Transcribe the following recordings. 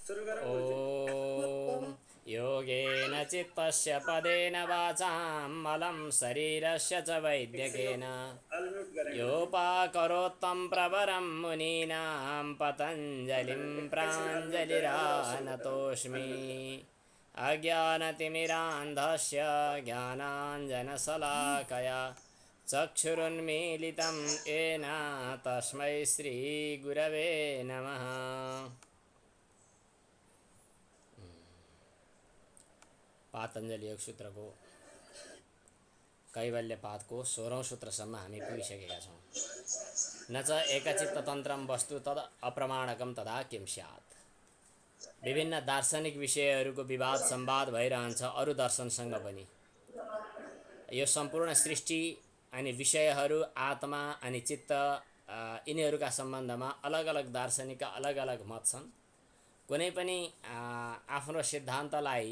ॐ योगेन चित्तस्य पदेन वाचां मलं शरीरस्य च वैद्यकेन योपाकरोत्तं प्रवरं मुनीनां पतञ्जलिं प्राञ्जलिरानतोऽस्मि अज्ञानतिमिरान्धस्य ज्ञानाञ्जनशलाकया चक्षुरुन्मीलितं येन तस्मै श्रीगुरवे नमः। पातञ्जलि योग सूत्रको कैवल्यपादको 16औं सूत्रसम्म हामी पुगिसकेका छौँ। न च एकचित्ततन्त्रं वस्तु तद अप्रमाणकम तदा किम स्यात्। विभिन्न दार्शनिक विषयहरूको विवाद संवाद भइरहन्छ अरू दर्शनसँग पनि। यो सम्पूर्ण सृष्टि अनि विषयहरू आत्मा अनि चित्त यिनीहरूका सम्बन्धमा अलग अलग दार्शनिकका अलग अलग मत छन्। कुनै पनि आफ्नो सिद्धान्तलाई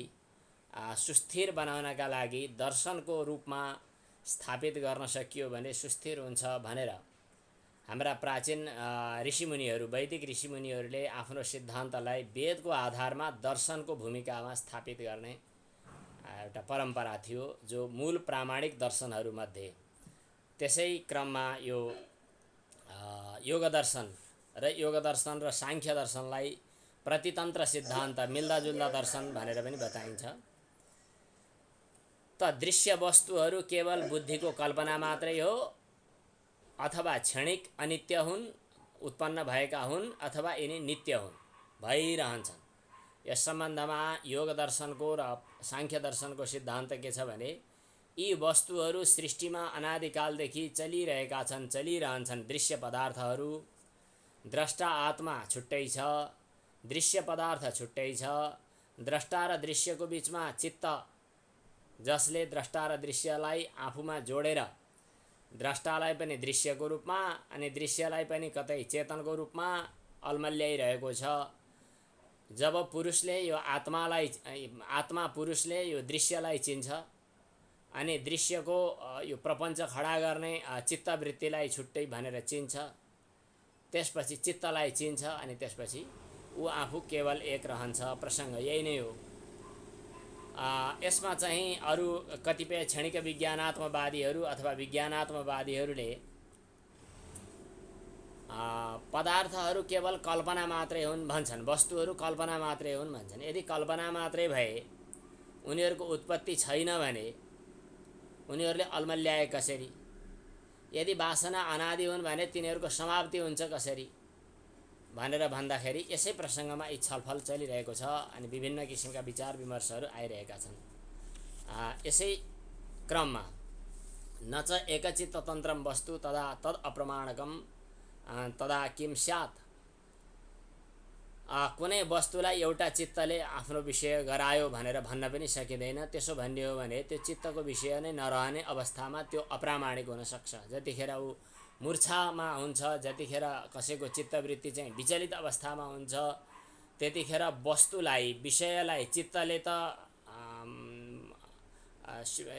सुस्थिर बनाउनका लागि दर्शनको रूपमा स्थापित गर्न सकियो भने सुस्थिर हुन्छ भनेर हाम्रा प्राचीन ऋषिमुनिहरू वैदिक ऋषिमुनिहरूले आफ्नो सिद्धान्तलाई वेदको आधारमा दर्शनको भूमिकामा स्थापित गर्ने एउटा परम्परा थियो, जो मूल प्रामाणिक दर्शनहरूमध्ये। त्यसै क्रममा यो योग दर्शन र सांख्य दर्शनलाई प्रतितन्त्र सिद्धान्त मिल्दाजुल्दा दर्शन भनेर पनि बताइन्छ। त दृश्य वस्तुहरू केवल बुद्धिको कल्पना मात्रै हो अथवा क्षणिक अनित्य हुन्, उत्पन्न भएका हुन् अथवा यिनी नित्य हुन्, भइरहन्छन्। यस सम्बन्धमा योग दर्शनको र सांख्य दर्शनको सिद्धान्त के छ भने यी वस्तुहरू सृष्टिमा अनादिकालदेखि चलिरहेका छन्, चलिरहन्छन्। दृश्य पदार्थहरू, द्रष्टा आत्मा छुट्टै छ, दृश्य पदार्थ छुट्टै छ। द्रष्टा र दृश्यको बीचमा चित्त, जसले द्रष्टा र दृश्यलाई आफूमा जोडेर द्रष्टालाई पनि दृश्यको रूपमा अनि दृश्यलाई पनि कतै चेतनको रूपमा अल्मल्याइरहेको छ। जब पुरुषले यो आत्मा पुरुषले यो दृश्यलाई चिन्छ अनि दृश्यको यो प्रपञ्च खडा गर्ने चित्तवृत्तिलाई छुट्टै भनेर चिन्छ, त्यसपछि चित्तलाई चिन्छ अनि त्यसपछि ऊ आफू केवल एक रहन्छ। प्रसङ्ग यही नै हो। यसमा चाहिँ अरू कतिपय क्षणिक विज्ञानात्मवादीहरू अथवा विज्ञानात्मवादीहरूले पदार्थहरू केवल कल्पना मात्रै हुन् भन्छन्, वस्तुहरू कल्पना मात्रै हुन् भन्छन्। यदि कल्पना मात्रै भए उनीहरूको उत्पत्ति छैन भने उनीहरूले अल्मल्याए कसरी? यदि वासना अनादि हुन् भने तिनीहरूको समाप्ति हुन्छ कसरी भनेर भन्दाखेरि यसै प्रसङ्गमा यी छलफल चलिरहेको छ अनि विभिन्न किसिमका विचार विमर्शहरू आइरहेका छन्। यसै क्रममा न च एकचित्ततन्त्रं वस्तु तदा तद अप्रमाणकम तदा किम स्यात्। कुनै वस्तुलाई एउटा चित्तले आफ्नो विषय गरायो भनेर भन्न पनि सकिँदैन। त्यसो भन्ने हो भने त्यो चित्तको विषय नै नरहने अवस्थामा त्यो अप्रामाणिक हुन सक्छ। जतिखेर ऊ मूर्छामा हुन्छ, जतिखेर कसैको चित्तवृत्ति चाहिँ विचलित अवस्थामा हुन्छ, त्यतिखेर वस्तुलाई विषयलाई चित्तले त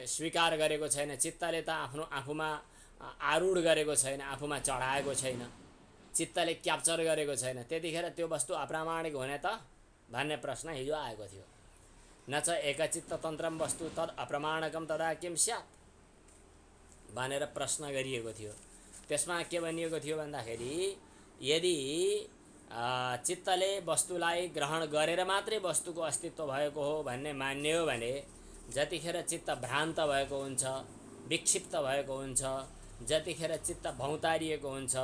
स्वीकार गरेको छैन, चित्तले त आफूमा आरूढ गरेको छैन, आफूमा चढाएको छैन, चित्तले क्याप्चर गरेको छैन। त्यतिखेर त्यो वस्तु अप्रामाणिक हुने त भन्ने प्रश्न हिजो आएको थियो। न च एकचित्ततन्त्रं वस्तु तद अप्रमाणकम तदा किम स्यात् भनेर प्रश्न गरिएको थियो। त्यसमा के भनिएको थियो भन्दाखेरि यदि चित्तले वस्तुलाई ग्रहण गरेर मात्रै वस्तुको अस्तित्व भएको हो भन्ने मान्ने हो भने जतिखेर चित्त भ्रान्त भएको हुन्छ, विक्षिप्त भएको हुन्छ, जतिखेर चित्त भौतारिएको हुन्छ,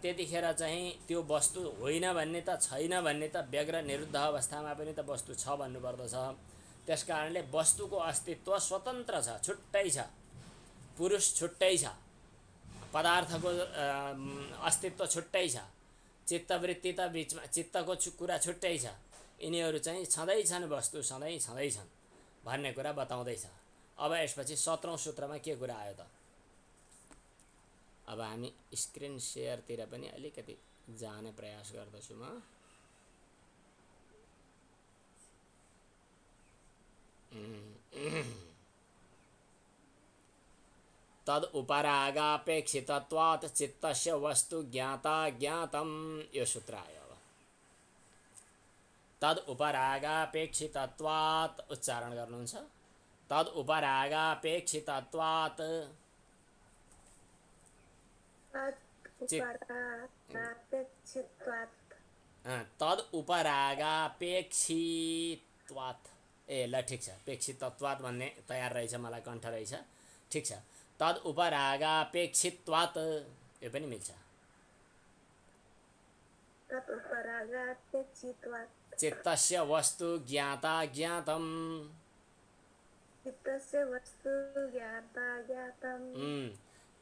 त्यतिखेर चाहिँ त्यो वस्तु होइन भन्ने त छैन भन्ने त व्यग्र निरुद्ध अवस्थामा पनि त वस्तु छ भन्नुपर्दछ। त्यसकारणले वस्तुको अस्तित्व स्वतन्त्र छ, छुट्टै छ। पुरुष छुट्टै छ, पदार्थको अस्तित्व छुट्टै छ, चित्तवृत्ति त बिचमा चित्तको कुरा छुट्टै छ। यिनीहरू चाहिँ छँदैछन्, वस्तु सधैँ छँदैछन् भन्ने कुरा बताउँदैछ। अब यसपछि 17औं सूत्रमा के कुरा आयो त? अब हामी स्क्रिन सेयरतिर पनि अलिकति जाने प्रयास गर्दछु म। तद उपरागापेक्षितत्वात् चित्तस्य वस्तु ज्ञाता ज्ञातम, यो सूत्र आयो। अब तद उपरागापेक्षितत्वात् उच्चारण गर्नुहुन्छ। तद उपरागापेक्षितत्वात् तद उपरागापेक्षित्वात् ए ल ठिक छ, पेक्षितत्वात् भन्ने तयार रहेछ, मलाई कण्ठ रहेछ, ठिक छ। तद उपरागापेक्षित्वात् यो पनि मिल्छ। चित्तस्य वस्तु ज्ञाता ज्ञातम्,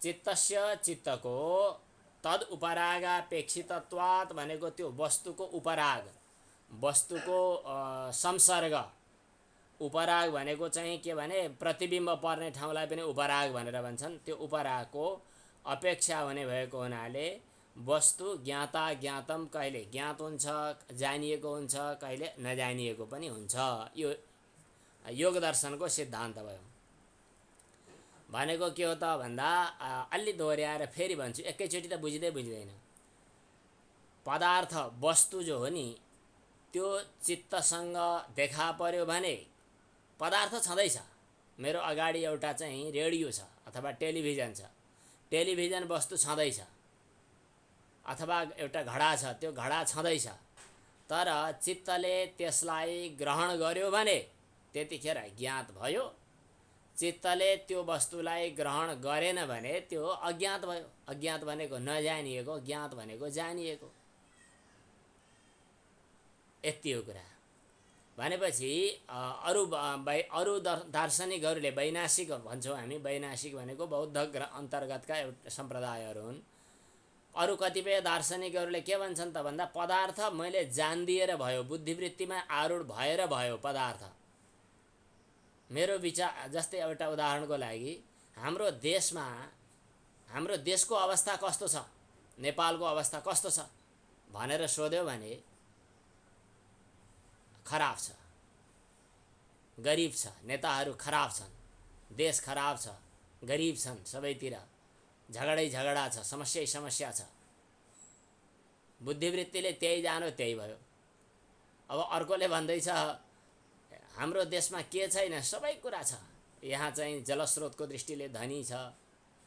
चित्तस्य चित्तको तद उपरागापेक्षितत्वात् भनेको त्यो वस्तुको उपराग, वस्तुको संसर्ग। उपराग भनेको चाहिँ के भने प्रतिबिम्ब पर्ने ठाउँलाई पनि उपराग भनेर भन्छन्। त्यो उपरागको अपेक्षा हुने भएको हुनाले वस्तु ज्ञाता ज्ञातम, कहिले ज्ञात हुन्छ जानिएको हुन्छ, कहिले नजानिएको पनि हुन्छ। यो योग दर्शनको सिद्धान्त भयो। भनेको के हो त भन्दा अलि दोहोऱ्याएर फेरि भन्छु, एकैचोटि त बुझिँदैन। पदार्थ वस्तु जो हो नि त्यो चित्तसँग देखा पर्यो भने पदार्थ छँदैछ। मेरो अगाडि एउटा चाहिँ रेडियो छ अथवा टेलिभिजन छ, टेलिभिजन वस्तु छँदैछ। अथवा एउटा घडा छ, त्यो घडा छँदैछ। तर चित्तले त्यसलाई ग्रहण गर्यो भने त्यतिखेर ज्ञात भयो। चित्तले त्यो वस्तुलाई ग्रहण गरेन भने त्यो अज्ञात भयो। अज्ञात भनेको नजानिएको, ज्ञात भनेको जानिएको। यति हो कुरा। भनेपछि अरू दार्शनिकहरूले वैनाशिक भन्छौँ हामी। वैनाशिक भनेको बौद्ध अन्तर्गतका एउटा सम्प्रदायहरू हुन्। अरू कतिपय दार्शनिकहरूले के भन्छन् त भन्दा पदार्थ मैले जान्दिएर भयो, बुद्धिवृत्तिमा आरूढ भएर भयो पदार्थ। मेरो विचार जस्तै एउटा उदाहरणको लागि हाम्रो देशको अवस्था कस्तो छ, नेपालको अवस्था कस्तो छ भनेर सोध्यो भने खराब छ, गरिब छ, नेताहरू खराब छन्, देश खराब छ, गरिब छन्, सबैतिर झगडा छ, समस्या छ। बुद्धिवृत्तिले त्यही जानो त्यही भयो। अब अर्कोले भन्दैछ हाम्रो देशमा के छैन, सबै कुरा छ। यहाँ चाहिँ जलस्रोतको दृष्टिले धनी छ,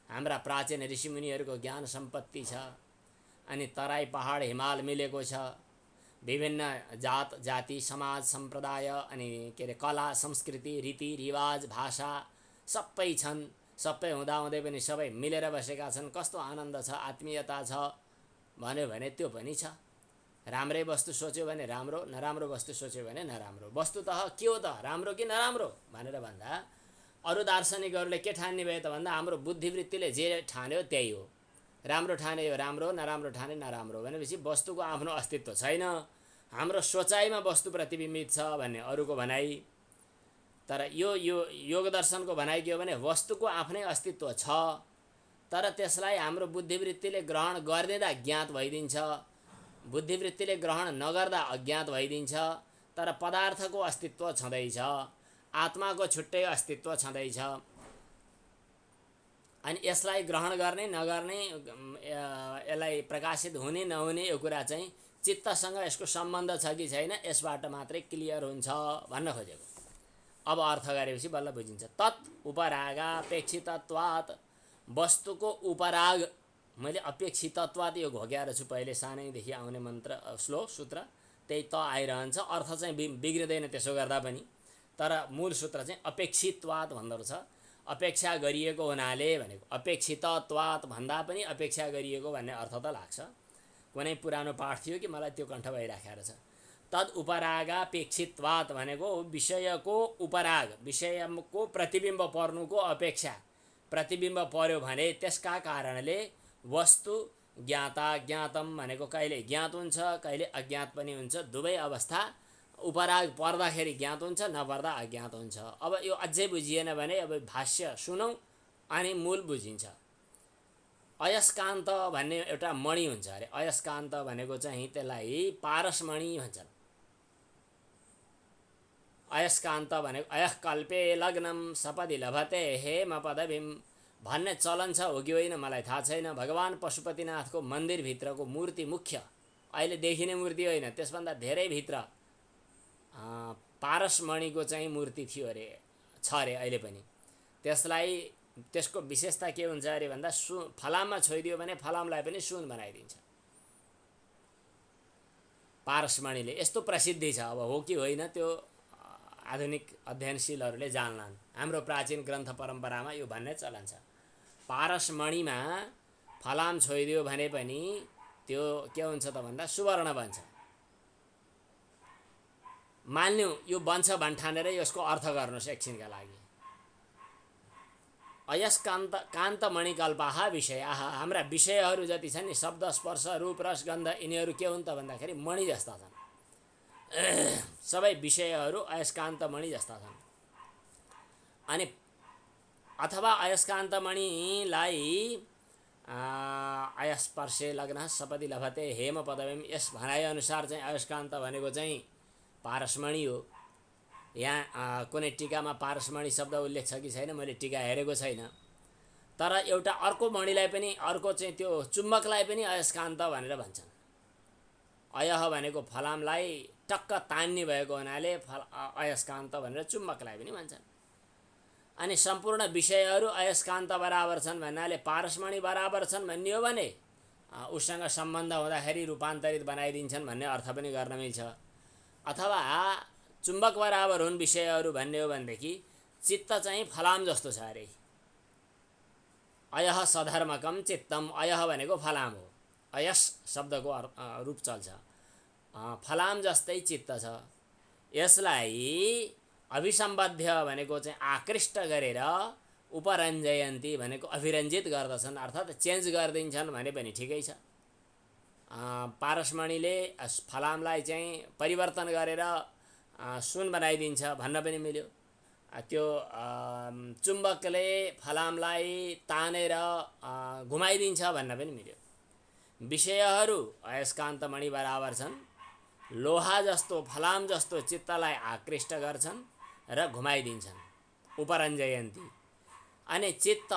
हाम्रा प्राचीन ऋषिमुनिहरूको ज्ञान सम्पत्ति छ, अनि तराई पहाड हिमाल मिलेको छ, विभिन्न जात जाति समाज सम्प्रदाय अनि के अरे कला संस्कृति रीतिरिवाज भाषा सबै छन्। सबै हुँदाहुँदै पनि सबै मिलेर बसेका छन्। कस्तो आनन्द छ, आत्मीयता छ भन्यो भने त्यो पनि छ। राम्रै वस्तु सोच्यो भने राम्रो, नराम्रो वस्तु सोच्यो भने नराम्रो। वस्तुतः के हो त, राम्रो कि नराम्रो भनेर भन्दा अरू दार्शनिकहरूले के ठान्ने भए त भन्दा हाम्रो बुद्धिवृत्तिले जे ठान्यो त्यही हो। राम्रो ठाने यो राम्रो, नराम्रो ठाने नराम्रो भनेपछि वस्तुको आफ्नो अस्तित्व छैन। हाम्रो सोचाइमा वस्तु प्रतिबिम्बित छ भन्ने अरूको भनाइ। तर यो योग दर्शनको भनाइ के हो भने वस्तुको आफ्नै अस्तित्व छ, तर त्यसलाई हाम्रो बुद्धिवृत्तिले ग्रहण गर्दा ज्ञात भइदिन्छ, बुद्धिवृत्तिले ग्रहण नगर्दा अज्ञात भइदिन्छ। तर पदार्थको अस्तित्व छँदैछ, आत्माको छुट्टै अस्तित्व छँदैछ। अनि यसलाई ग्रहण गर्ने नगर्ने, यसलाई प्रकाशित हुने नहुने यो कुरा चाहिँ चित्तसँग यसको सम्बन्ध छ कि छैन यसबाट मात्रै क्लियर हुन्छ भन्न खोजेको। अब अर्थ गरेपछि बल्ल बुझिन्छ। तत् उपरागापेक्षितत्वात्, वस्तुको उपराग। मैले अपेक्षितत्वात् यो घोक्याएर छु पहिले, सानैदेखि आउने मन्त्र श्लोक सूत्र त्यही त आइरहन्छ। अर्थ चाहिँ बिग्रिँदैन त्यसो गर्दा पनि, तर मूल सूत्र चाहिँ अपेक्षितवात् भन्दो रहेछ। अपेक्षा गरिएको हुनाले भनेको अपेक्षितत्वात् भन्दा पनि अपेक्षा गरिएको भन्ने अर्थ त लाग्छ। कुनै पुरानो पाठ थियो कि मलाई त्यो कण्ठ भइराखेको छ। तद उपरागापेक्षितवात् भनेको विषयको उपराग, विषयको प्रतिबिम्ब पर्नुको अपेक्षा। प्रतिबिम्ब पर्यो भने त्यसका कारणले वस्तु ज्ञाता ज्ञातम भनेको कहिले ज्ञात हुन्छ कहिले अज्ञात पनि हुन्छ। दुवै अवस्था उपराग पर्दाखेरि ज्ञात हुन्छ, नपर्दा अज्ञात हुन्छ। अब यो अझै बुझिएन भने अब भाष्य सुनौँ अनि मूल बुझिन्छ। अयस्कान्त भन्ने एउटा मणि हुन्छ अरे। अयस्कान्त भनेको चाहिँ त्यसलाई पारसमणि भन्छन्। अयस्कान्त भनेको अयः कल्पे लग्नम सपदि लभते हेम पदवीम भन्ने चलन छ हो कि होइन मलाई थाहा छैन। भगवान् पशुपतिनाथको मन्दिरभित्रको मूर्ति मुख्य, अहिले देखिने मूर्ति होइन, त्यसभन्दा धेरै भित्र पारसमणिको चाहिँ मूर्ति थियो अरे, छ अरे अहिले पनि। त्यसको विशेषता के हुन्छ अरे भन्दा फलाममा छोइदियो भने फलामलाई पनि सुन बनाइदिन्छ पारसमणिले। यस्तो प्रसिद्धि छ। अब हो कि होइन त्यो आधुनिक अध्ययनशीलहरूले जान्लान्। हाम्रो प्राचीन ग्रन्थ परम्परामा यो भन्ने चलन छ, पारसमणिमा फलाम छोइदियो भने पनि त्यो के हुन्छ त भन्दा सुवर्ण बन्छ। मान्यौ यो बन्छ भन्ठानेर यसको अर्थ गर्नुहोस् एकछिनका लागि। अयस्कान्त मणिकल्पाः विषयाः, हाम्रा विषयहरू जति छन् नि, शब्द स्पर्श रूप रस गन्ध, यिनीहरू के हुन् त भन्दाखेरि मणि जस्ता छन्। सबै विषयहरू अयस्कान्त मणि जस्ता छन्। अनि अथवा अयस्कान्त मणिलाई अयस्पर्शे लग्न सपदि लभते हेम पदवीम, यस भनाइअनुसार चाहिँ अयस्कान्त भनेको चाहिँ पारसमणि हो। यहाँ कुनै टीकामा पारसमणि शब्द उल्लेख छ कि छैन मैले टीका हेरेको छैन। तर एउटा अर्को मणिलाई पनि, अर्को चाहिँ त्यो चुम्बकलाई पनि अयस्कान्त भनेर भन्छन्। अयह भनेको फलामलाई टक्क तान्ने भएको हुनाले अयस्कान्त भनेर चुम्बकलाई पनि भन्छन्। अनि सम्पूर्ण विषयहरू अयस्कान्त बराबर छन् भन्नाले पारसमणि बराबर छन् भन्ने हो भने उसँग सम्बन्ध हुँदाखेरि रूपान्तरित बनाइदिन्छन् भन्ने अर्थ पनि गर्न मिल्छ। अथवा चुम्बक बराबर हुन् विषयहरू भन्ने हो भनेदेखि चित्त चाहिँ फलाम जस्तो छ अरे। अयह सधर्मकम चित्तम, अयह भनेको फलाम हो। अयस शब्दको रूप चल्छ, फलाम जस्तै चित्त छ। यसलाई अभिसम्बद्ध भनेको चाहिँ आकृष्ट गरेर, उपरञ्जयन्ती भनेको अभिरञ्जित गर्दछन्, अर्थात् चेन्ज गरिदिन्छन् भने पनि ठिकै छ। पारसमणिले फलामलाई चाहिँ परिवर्तन गरेर सुन बनाइदिन्छ भन्न पनि मिल्यो। त्यो चुम्बकले फलामलाई तानेर घुमाइदिन्छ भन्न पनि मिल्यो। विषयहरू अयस्कान्त मणि बराबर छन्, लोहा जस्तो फलाम जस्तो चित्तलाई आकृष्ट गर्छन् र घुमाइदिन्छन्, उपरञ्जयन्ती। अनि चित्त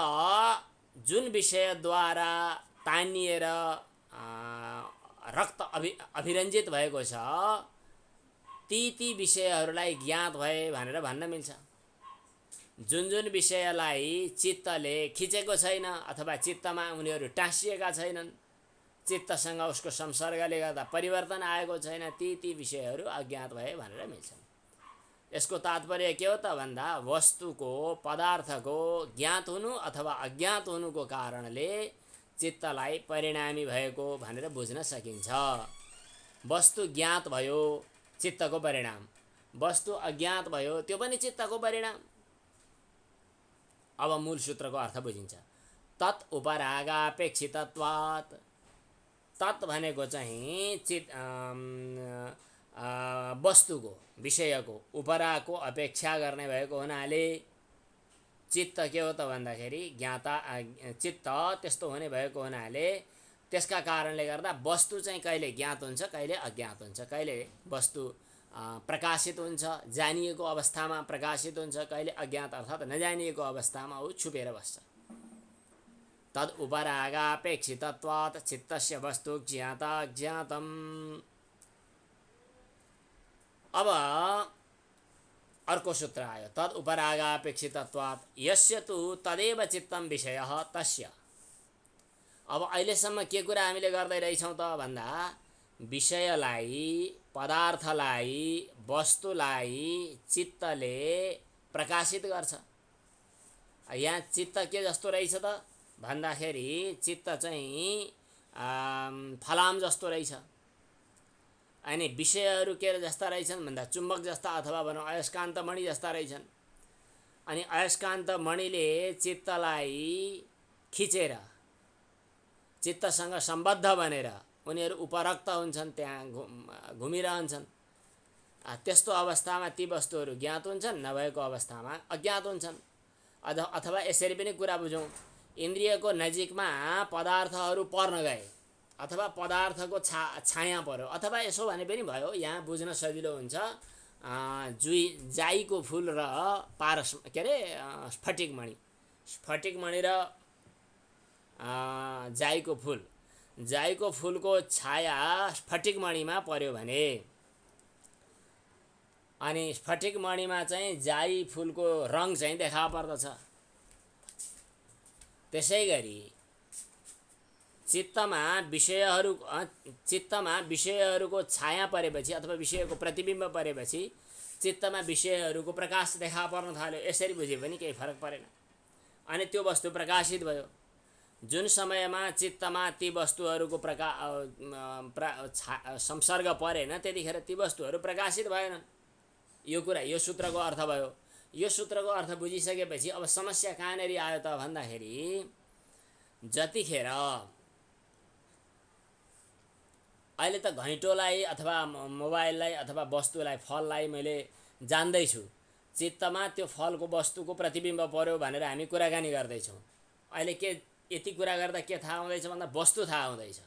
जुन विषयद्वारा तानिएर रक्त अभिरञ्जित भएको छ, ती विषयहरूलाई ज्ञात भए भनेर भन्न मिल्छ। जुन विषयलाई चित्तले खिचेको छैन अथवा चित्तमा उनीहरू टाँसिएका छैनन्, चित्तसँग उसको संसर्गले गर्दा परिवर्तन आएको छैन, ती विषयहरू अज्ञात भए भनेर मिल्छन्। यसको तात्पर्य के हो त भन्दा वस्तुको, पदार्थको ज्ञात हुनु अथवा अज्ञात हुनुको कारणले चित्तलाई परिणामी भएको भनेर बुझ्न सकिन्छ। वस्तु ज्ञात भयो चित्तको परिणाम, वस्तु अज्ञात भयो त्यो पनि चित्तको परिणाम। अब मूल सूत्रको अर्थ बुझिन्छ। तत् उपरागापेक्षितत्वात्, तत् भनेको चाहिँ वस्तुको, विषयको उपराको अपेक्षा गर्ने भएको हुनाले चित्त के हो त भन्दाखेरि ज्ञाता, चित्त त्यस्तो हुने भएको हुनाले त्यसका कारणले गर्दा वस्तु चाहिँ कहिले ज्ञात हुन्छ, कहिले अज्ञात हुन्छ। कहिले वस्तु प्रकाशित हुन्छ, जानिएको अवस्थामा प्रकाशित हुन्छ, कहिले अज्ञात अर्थात् नजानिएको अवस्थामा ऊ छुपेर बस्छ। तद् उपरागापेक्षितत्वात् चित्तस्य वस्तु ज्ञाता ज्ञातम्। अब अर्को सूत्र आयो, तद् उपरागापेक्षितत्वात् यस्य तु तदेव चित्तम विषयः तस्य। अब अहिलेसम्म के कुरा हामीले गर्दै रहेछौँ त भन्दा विषयलाई, पदार्थलाई, वस्तुलाई चित्तले प्रकाशित गर्छ। यहाँ चित्त के जस्तो रहेछ त भन्दाखेरि चित्त चाहिँ फलाम जस्तो रहेछ। अनि विषयहरू के जस्ता रहेछन् भन्दा चुम्बक जस्ता अथवा भनौँ अयस्कान्त मणि जस्ता रहेछन्। अनि अयस्कान्त मणिले चित्तलाई खिचेर, चित्तसँग सम्बद्ध बनेर उनीहरू उपरक्त हुन्छन्, त्यहाँ घुमिरहन्छन्। त्यस्तो अवस्थामा ती वस्तुहरू ज्ञात हुन्छन्, नभएको अवस्थामा अज्ञात हुन्छन्। अथवा यसरी पनि कुरा बुझौँ, इन्द्रियको नजिकमा पदार्थहरू पर्न गए अथवा पदार्थको छाया पर्यो, अथवा यसो भने पनि भयो, यहाँ बुझ्न सजिलो हुन्छ। जाईको फुल र पारस के अरे स्फटिकमणि, स्फटिकमणि र जाईको फुल, जाईको फुलको छाया स्फटिकमणिमा पर्यो भने अनि स्फटिक मणिमा चाहिँ जाई फुलको रङ चाहिँ देखा पर्दछ। त्यसै गरी चित्तमा विषयहरूको छाया परेपछि अथवा विषयको प्रतिबिम्ब परेपछि चित्तमा विषयहरूको प्रकाश देखा पर्न थाल्यो। यसरी बुझे पनि केही फरक परेन। अनि त्यो वस्तु प्रकाशित भयो। जुन समयमा चित्तमा ती वस्तुहरूको संसर्ग परेन त्यतिखेर ती वस्तुहरू प्रकाशित भएनन्। यो कुरा, यो सूत्रको अर्थ भयो। यो सूत्रको अर्थ बुझिसकेपछि अब समस्या कहाँनिर आयो त भन्दाखेरि जतिखेर अहिले त घैँटोलाई अथवा मोबाइललाई अथवा वस्तुलाई, फललाई मैले जान्दैछु, चित्तमा त्यो फलको वस्तुको प्रतिबिम्ब पर्यो भनेर हामी कुराकानी गर्दैछौँ। अहिले के यति कुरा गर्दा के थाहा हुँदैछ भन्दा वस्तु थाहा हुँदैछ।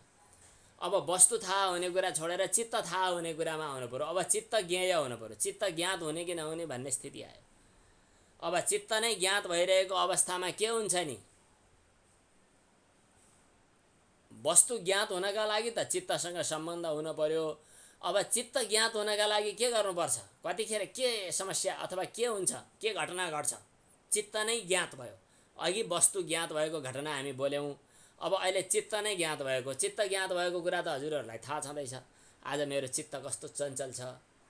अब वस्तु थाहा हुने कुरा छोडेर चित्त थाहा हुने कुरामा आउनु पऱ्यो। अब चित्त ज्ञेय हुनु पऱ्यो। चित्त ज्ञात हुने कि नहुने भन्ने स्थिति आयो। अब चित्त नै ज्ञात भइरहेको अवस्थामा के हुन्छ नि, वस्तु ज्ञात हुनका लागि त चित्तसँग सम्बन्ध हुनु पर्यो। अब चित्त ज्ञात हुनका लागि के गर्नुपर्छ, कतिखेर के समस्या अथवा के हुन्छ, के घटना घट्छ? चित्त नै ज्ञात भयो। अघि वस्तु ज्ञात भएको घटना हामी बोल्यौँ। अब अहिले चित्त नै ज्ञात भएको, चित्त ज्ञात भएको कुरा त हजुरहरूलाई थाहा छँदैछ। आज मेरो चित्त कस्तो चञ्चल छ,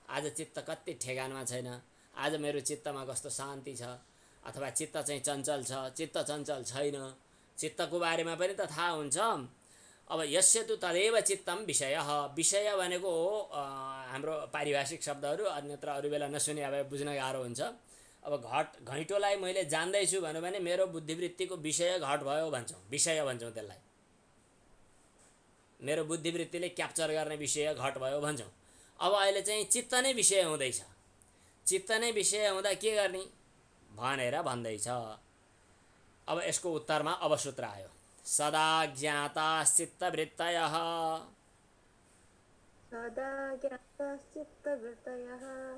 आज चित्त कति ठेगानमा छैन, आज मेरो चित्तमा कस्तो शान्ति छ, अथवा चित्त चाहिँ चञ्चल छ, चित्त चञ्चल छैन, चित्तको बारेमा पनि त थाहा हुन्छ। अब यस्य तु तदेव चित्तम विषय। विषय भनेको हाम्रो पारिभाषिक शब्दहरू अन्यत्र अरू बेला नसुने अब बुझ्न गाह्रो हुन्छ। अब घैँटोलाई मैले जान्दैछु भन्यो भने मेरो बुद्धिवृत्तिको विषय घट भयो भन्छौँ, विषय भन्छौँ त्यसलाई। मेरो बुद्धिवृत्तिले क्याप्चर गर्ने विषय घट भयो भन्छौँ। अब अहिले चाहिँ चित्त नै विषय हुँदैछ। चित्त नै विषय हुँदा के गर्ने भनेर भन्दैछ। अब यसको उत्तरमा अब सूत्र आयो। सदा ज्ञाताश्चित्तवृत्तयः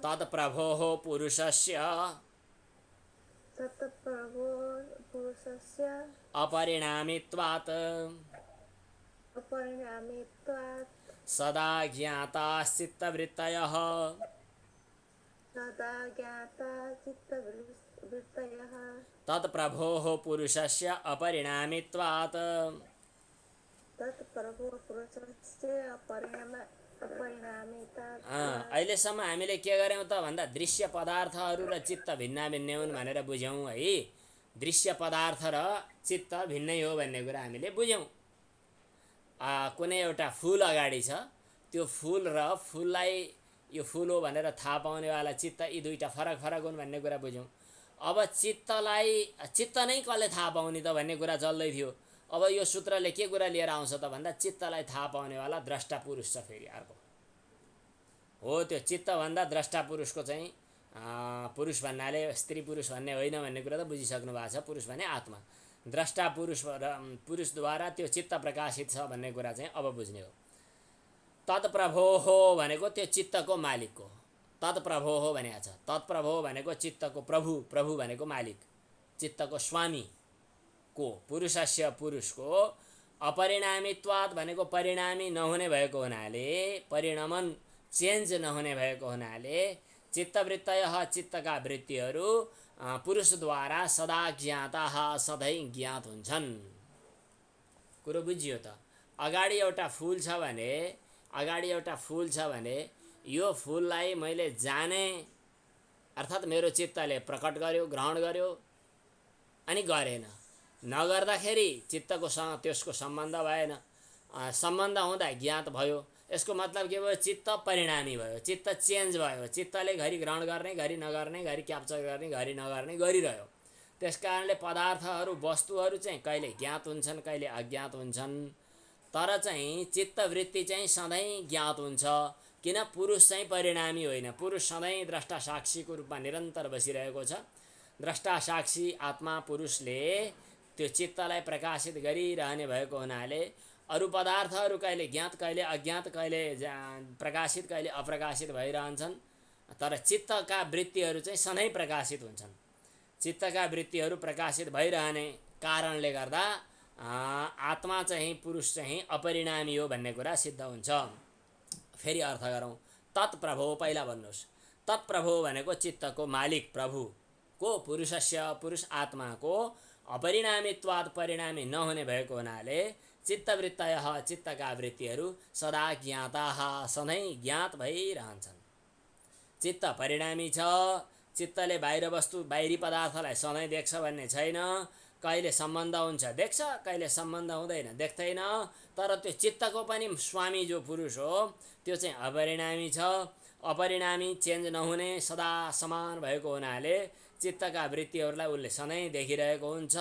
तत्प्रभोः पुरुषस्य अपरिणामित्वात् सदा ज्ञाताश्चित्तवृत्तयः तत्प्रभोः पुरुषस्य अपरिणामित्वात्। अहिलेसम्म हामीले के गर्यौँ त भन्दा दृश्य पदार्थहरू र चित्त भिन्न भिन्नै हुन् भनेर बुझ्यौँ है। दृश्य पदार्थ र चित्त भिन्नै हो भन्ने कुरा हामीले बुझ्यौँ। कुनै एउटा फुल अगाडि छ, त्यो फुल र फुललाई यो फुल हो भनेर थाहा पाउनेवाला चित्त, यी दुईवटा फरक फरक हुन् भन्ने कुरा बुझ्यौँ। अब चित्त नै कसले थाहा पाउने त भन्ने कुरा चल्दै थियो। अब यो सूत्रले के कुरा लिएर आउँछ त भन्दा चित्तलाई थाहा पाउनेवाला द्रष्टा पुरुष छ। फेरि अर्को हो, त्यो चित्तभन्दा द्रष्टा पुरुषको चाहिँ पुरुष भन्नाले स्त्री पुरुष भन्ने होइन भन्ने कुरा त बुझिसक्नु भएको छ। पुरुष भने आत्मा, द्रष्टा पुरुषद्वारा त्यो चित्त प्रकाशित छ भन्ने कुरा चाहिँ अब बुझ्ने हो। तत्प्रभोः भनेको त्यो चित्तको मालिकको, तत्प्रभोः भनेको छ। तत्प्रभोः भनेको चित्तको प्रभु, प्रभु भनेको मालिक, चित्तको स्वामी को, पुरुषस्य पुरुषको अपरिणामित्वात् भनेको परिणामी नहुने भएको हुनाले, परिणमन चेन्ज नहुने भएको हुनाले चित्तवृत्तयः चित्तका वृत्तिहरू पुरुषद्वारा सदा ज्ञाताः सधैँ ज्ञात हुन्छन्। कुरो बुझियो त। अगाडि एउटा फुल छ भने यो फुललाई मैले जाने, अर्थात् मेरो चित्तले प्रकट गर्यो, ग्रहण गर्यो, अनि गरेन। नगर्दाखेरि चित्तकोसँग त्यसको सम्बन्ध भएन। सम्बन्ध हुँदा ज्ञात भयो। यसको मतलब के भयो? चित्त परिणामी भयो, चित्त चेन्ज भयो। चित्तले घरि ग्रहण गर्ने, घरि नगर्ने, घरि क्याप्चर गर्ने, घरि नगर्ने गरिरह्यो। त्यस कारणले पदार्थहरू, वस्तुहरू चाहिँ कहिले ज्ञात हुन्छन्, कहिले अज्ञात हुन्छन्। तर चाहिँ चित्तवृत्ति चाहिँ सधैँ ज्ञात हुन्छ। किन? पुरुष चाहिँ परिणामी होइन। पुरुष सधैँ द्रष्टा साक्षीको रूपमा निरन्तर बसिरहेको छ। द्रष्टा साक्षी आत्मा पुरुषले त्यो चित्तलाई प्रकाशित गरिरहने भएको हुनाले अरू पदार्थहरू कहिले ज्ञात, कहिले अज्ञात, कहिले प्रकाशित, कहिले अप्रकाशित भइरहन्छन्। तर चित्तका वृत्तिहरू चाहिँ सधैँ प्रकाशित हुन्छन्। चित्तका वृत्तिहरू प्रकाशित भइरहने कारणले गर्दा आत्मा चाहिँ, पुरुष चाहिँ अपरिणामी हो भन्ने कुरा सिद्ध हुन्छ। फेरि अर्थ गरौँ। तत्प्रभो पहिला भन्नुहोस्। तत्प्रभु भनेको चित्तको मालिक प्रभु को पुरुषस्य पुरुष आत्माको अपरिणामित्वाद परिणामी नहुने भएको हुनाले चित्तवृत्तय चित्तका वृत्तिहरू सदा ज्ञाताः सधैँ ज्ञात भइरहन्छन्। चित्त परिणामी छ। चित्तले बाहिर वस्तु बाहिरी पदार्थलाई सधैँ देख्छ भन्ने छैन। कहिले सम्बन्ध हुन्छ देख्छ, कहिले सम्बन्ध हुँदैन देख्दैन। तर त्यो चित्तको पनि स्वामी जो पुरुष हो त्यो चाहिँ अपरिणामी छ। अपरिणामी चेन्ज नहुने सदा समान भएको हुनाले चित्तका वृत्तिहरूलाई उसले सधैँ देखिरहेको हुन्छ।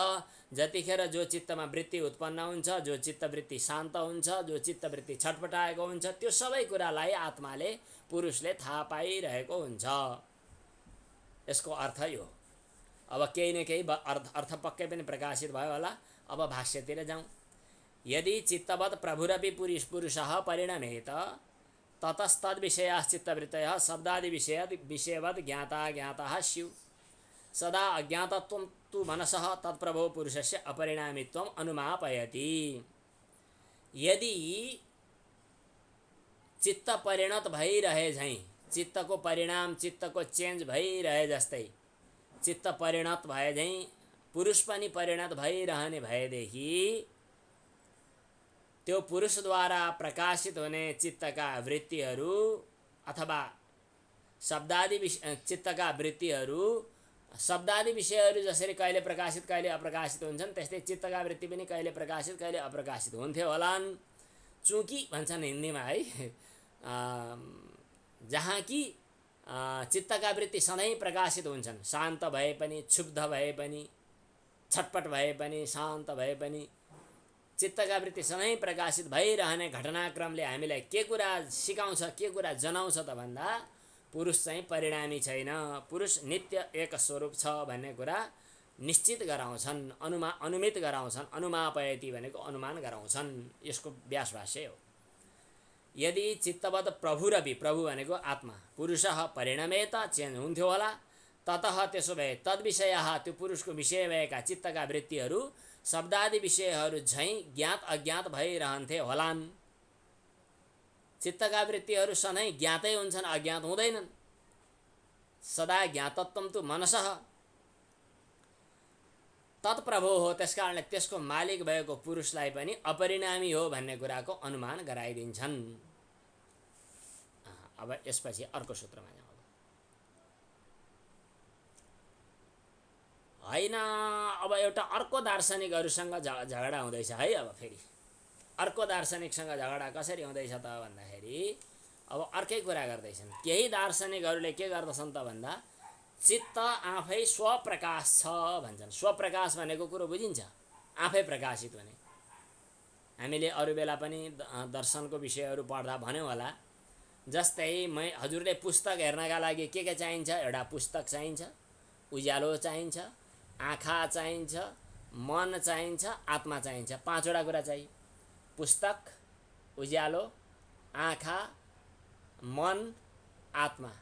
जतिखेर जो चित्तमा वृत्ति उत्पन्न हुन्छ, जो चित्तवृत्ति शान्त हुन्छ, जो चित्तवृत्ति छटपटाएको हुन्छ, त्यो सबै कुरालाई आत्माले पुरुषले थाहा पाइरहेको हुन्छ। यसको अर्थ यो। अब केही न केही अर्थ पक्कै पनि प्रकाशित भयो होला। अब भाष्यतिर जाउँ। यदि चित्तवत् प्रभुरपि पुरुषः परिणमेत ततस्तद्विषयाः चित्तवृत्तयः शब्दादि विषयवत् ज्ञाताः स्युः सदा अज्ञातत्वं तु मनसः तत्प्रभो पुरुषस्य अपरिणामित्वम् अनुमापयति। यदि चित्त परिणत भइरहे झैँ, चित्तको परिणाम चित्तको चेन्ज भइरहे जस्तै चित्त परिणत भए झैँ पुरुष पनि परिणत भइरहने भएदेखि त्यो पुरुषद्वारा प्रकाशित हुने चित्तका वृत्तिहरू अथवा शब्दादि चित्तका वृत्तिहरू शब्दादि विषयहरू जसरी कहिले प्रकाशित कहिले अप्रकाशित हुन्छन् त्यस्तै चित्तका वृत्ति पनि कहिले प्रकाशित कहिले अप्रकाशित हुन्थ्यो होलान्। चूँकि भन्छन् हिन्दीमा है, जहाँ कि चित्तका वृत्ति सधैँ प्रकाशित हुन्छन्। शान्त भए पनि, क्षुब्ध भए पनि, छटपट भए पनि, शान्त भए पनि चित्तका वृत्ति सधैँ प्रकाशित भइरहने घटनाक्रमले हामीलाई के कुरा सिकाउँछ, के कुरा जनाउँछ त भन्दा पुरुष चाहिँ परिणामी छैन, पुरुष नित्य एक स्वरूप छ भन्ने कुरा निश्चित गराउँछन्, अनुमित गराउँछन्। अनुमापयति भनेको अनुमान गराउँछन्। यसको व्यास भाष्य हो। यदि चित्तवत् प्रभुरपि, प्रभु भनेको आत्मा, पुरुषः परिणमेत चेन्ज हुन्थ्यो होला, ततः त्यसो भए तद्विषयः त्यो पुरुषको विषय भएका चित्तका वृत्तिहरू शब्दादि विषयहरू झैँ ज्ञात अज्ञात भइरहन्थे होलान्। चित्तका वृत्तिहरू सधैँ ज्ञातै हुन्छन्, अज्ञात हुँदैनन्। सदा ज्ञातत्वं तु मनसः तत्प्रभो हो। त्यसकारणले त्यसको मालिक भएको पुरुषलाई पनि अपरिणामी हो भन्ने कुराको अनुमान गराइदिन्छन्। अब यसपछि अर्को सूत्रमा जाउँ। होइन, अब एउटा अर्को दार्शनिकहरूसँग झगडा हुँदैछ है। अब फेरि अर्को दार्शनिकसँग झगडा कसरी हुँदैछ त भन्दाखेरि अब अर्कै कुरा गर्दैछन्। केही दार्शनिकहरूले के गर्दछन् त भन्दा चित्त आफै स्वप्रकाश छ भन्छन्। स्वप्रकाश भनेको कुरो बुझिन्छ, आफै प्रकाशित हुने। हामीले अरू बेला पनि दर्शनको विषयहरू पढ्दा भन्यौँ होला। जस्तै हजुरले पुस्तक हेर्नका लागि के चाहिन्छ? एउटा पुस्तक चाहिन्छ, उज्यालो चाहिन्छ, आँखा चाहिन्छ, मन चाहिन्छ, आत्मा चाहिन्छ। पाँचवटा कुरा चाहियो। पुस्तक, उज्यालो, आँखा, मन, आत्मा।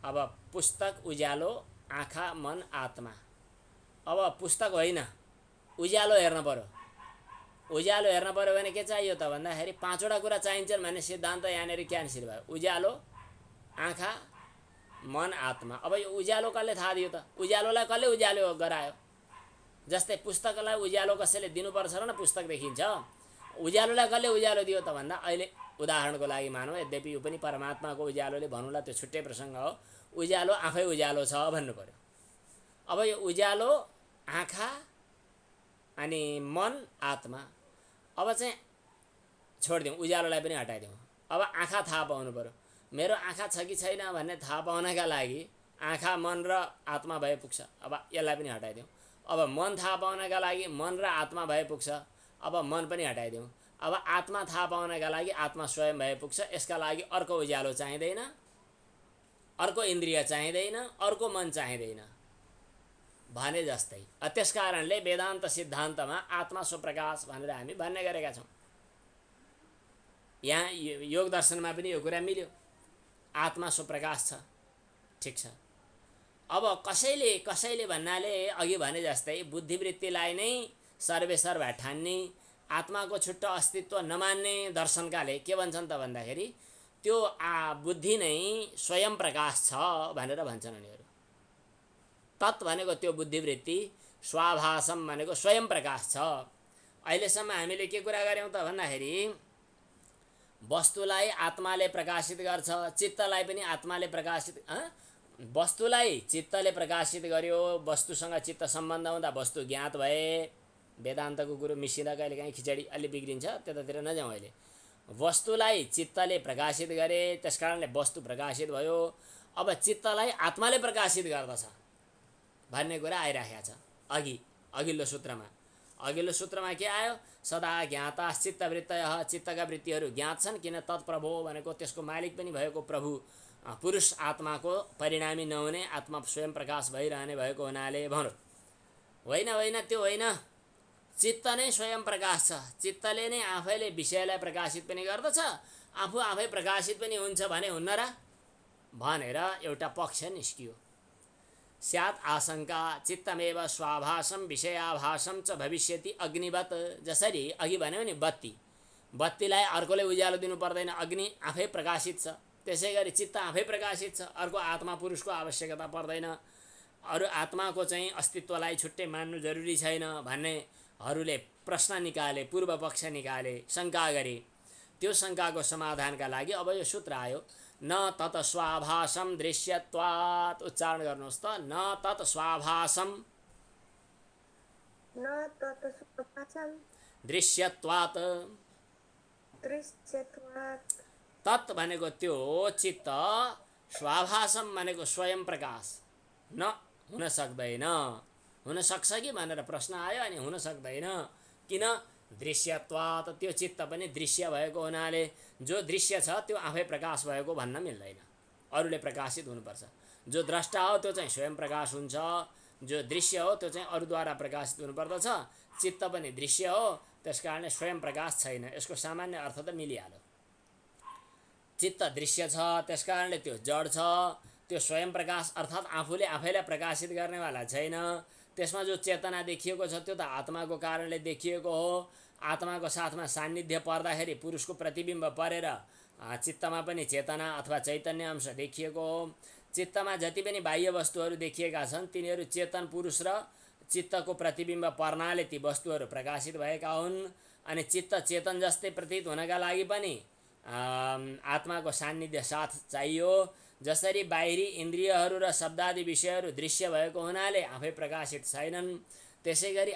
अब पुस्तक, उज्यालो, आँखा, मन, आत्मा। अब पुस्तक होइन, उज्यालो हेर्न पर्यो। उज्यालो हेर्न पर्यो भने के चाहियो त भन्दाखेरि पाँचवटा कुरा चाहिन्छन् भन्ने सिद्धान्त यहाँनिर क्यान्सल भयो। उज्यालो, आँखा, मन, आत्मा। अब यो उज्यालो कसले थाहा दियो त? उज्यालोलाई कसले उज्यालो गरायो? जस्तै पुस्तकलाई उज्यालो कसैले दिनुपर्छ र न पुस्तक देखिन्छ। उज्यालोलाई कसले उज्यालो दियो त भन्दा अहिले उदाहरणको लागि मानौँ, यद्यपि यो पनि परमात्माको उज्यालोले भनौँला, त्यो छुट्टै प्रसङ्ग हो। उज्यालो आफै उज्यालो छ भन्नु पर्यो। अब यो उज्यालो, आँखा अनि मन, आत्मा। अब चाहिँ छोडिदिउँ, उज्यालोलाई पनि हटाइदिउँ। अब आँखा थाहा पाउनु पर्यो। मेरो आँखा छ कि छैन भन्ने थाहा पाउनका लागि आँखा, मन र आत्मा भए पुग्छ। अब यसलाई पनि हटाइदिउँ। अब मन थाहा पाउनका लागि मन र आत्मा भए पुग्छ। अब मन पनि हटाइदिउँ। अब आत्मा थाहा पाउनका लागि आत्मा स्वयं भए पुग्छ। यसका लागि अर्को उज्यालो चाहिँदैन, अर्को इन्द्रिय चाहिँदैन, अर्को मन चाहिँदैन भने जस्तै। त्यस कारणले वेदान्त सिद्धान्तमा आत्मा स्वप्रकाश भनेर हामी भन्ने गरेका छौँ। यहाँ योग दर्शनमा पनि यो कुरा मिल्यो, आत्मा स्वप्रकाश छ। ठिक छ। अब कसैले भन्नाले अघि भने जस्तै बुद्धिवृत्तिलाई नै सर्वेसर्वा ठान्ने, आत्माको छुट्टो अस्तित्व नमान्ने दर्शनकाले के भन्छन् त भन्दाखेरि त्यो बुद्धि नै स्वयं प्रकाश छ भनेर भन्छन् उनीहरू। तत् भनेको त्यो बुद्धिवृत्ति, स्वाभासम भनेको स्वयं प्रकाश छ। अहिलेसम्म हामीले के कुरा गऱ्यौँ त भन्दाखेरि वस्तुलाई आत्माले प्रकाशित गर्छ, चित्तलाई पनि आत्माले प्रकाशित, वस्तुलाई चित्तले प्रकाशित गर्यो, वस्तुसँग चित्त सम्बन्ध हुँदा वस्तु ज्ञात भए। वेदान्तको कुरो मिसिँदा कहिलेकाहीँ खिचडी अलि बिग्रिन्छ, त्यतातिर नजाउँ अहिले। वस्तुलाई चित्तले प्रकाशित गरे, त्यस कारणले वस्तु प्रकाशित भयो। अब चित्तलाई आत्माले प्रकाशित गर्दछ भन्ने कुरा आइराखेको छ अघिल्लो सूत्रमा के आयो? सदा ज्ञाता चित्तवृत्तयः, चित्तका वृत्तिहरू ज्ञात छन्। किन? तत्प्रभो भनेको त्यसको मालिक पनि भएको प्रभु पुरुष आत्माको परिणामी नहुने, आत्मा स्वयं प्रकाश भइरहने भएको हुनाले भनौँ। होइन त्यो होइन, चित्त नै स्वयं प्रकाश छ। चित्तले नै आफैले विषयलाई प्रकाशित पनि गर्दछ, आफू आफै प्रकाशित पनि हुन्छ भने हुन्न र भनेर एउटा पक्ष निस्कियो। स्यात् आशंका चित्तमेव स्वाभासम विषयाभासम च भविष्यति अग्निवत। जसरी अघि भन्यो नि बत्तीलाई अर्कोले उज्यालो दिनु पर्दैन, अग्नि आफै प्रकाशित छ। त्यसै गरी चित्त आफै प्रकाशित छ, अर्को आत्मा पुरुषको आवश्यकता पर्दैन। अरू आत्माको चाहिँ अस्तित्वलाई छुट्टै मान्नु जरुरी छैन भन्नेहरूले प्रश्न निकाले, पूर्व पक्ष निकाले, शङ्का गरे। त्यो शङ्काको समाधानका लागि अब यो सूत्र आयो, न तत स्वाभासम दृश्यत्वात्। उच्चारण गर्नुहोस् त, न तत स्वाभासम दृश्यत्वात्। तत् भनेको त्यो चित्त, स्वाभासम भनेको स्वयं प्रकाश न हुन सक्दैन। हुन सक्छ कि भनेर प्रश्न आयो, अनि हुन सक्दैन। किन? दृश्यत्वात्, त्यो चित्त पनि दृश्य भएको हुनाले जो दृश्य छ त्यो आफै प्रकाश भएको भन्न मिल्दैन, अरूले प्रकाशित हुनुपर्छ। जो द्रष्टा हो त्यो चाहिँ स्वयं प्रकाश हुन्छ, जो दृश्य हो त्यो चाहिँ अरूद्वारा प्रकाशित हुनुपर्दछ। चित्त पनि दृश्य हो, त्यस कारणले स्वयं प्रकाश छैन। यसको सामान्य अर्थ त मिलिहाल्यो। चित्त दृश्य छ, त्यस कारणले त्यो जड छ। त्यो स्वयं प्रकाश अर्थात् आफूले आफैलाई प्रकाशित गर्नेवाला छैन। त्यसमा जो चेतना देखिएको छ त्यो त आत्माको कारणले देखिएको हो। आत्माको साथमा सान्निध्य पर्दाखेरि पुरुषको प्रतिबिम्ब परेर चित्तमा पनि चेतना अथवा चैतन्य अंश देखिएको हो। चित्तमा जति पनि बाह्य वस्तुहरू देखिएका छन् तिनीहरू चेतन पुरुष र चित्तको प्रतिबिम्ब पर्नाले ती वस्तुहरू प्रकाशित भएका हुन्। अनि चित्त चेतन जस्तै प्रतीत हुनका लागि पनि आत्माको सान्निध्य साथ चाहियो। जसरी बाहिरी इन्द्रियहरू र शब्दादि विषयहरू दृश्य भएको हुनाले आफै प्रकाशित छैनन्, त्यसै गरी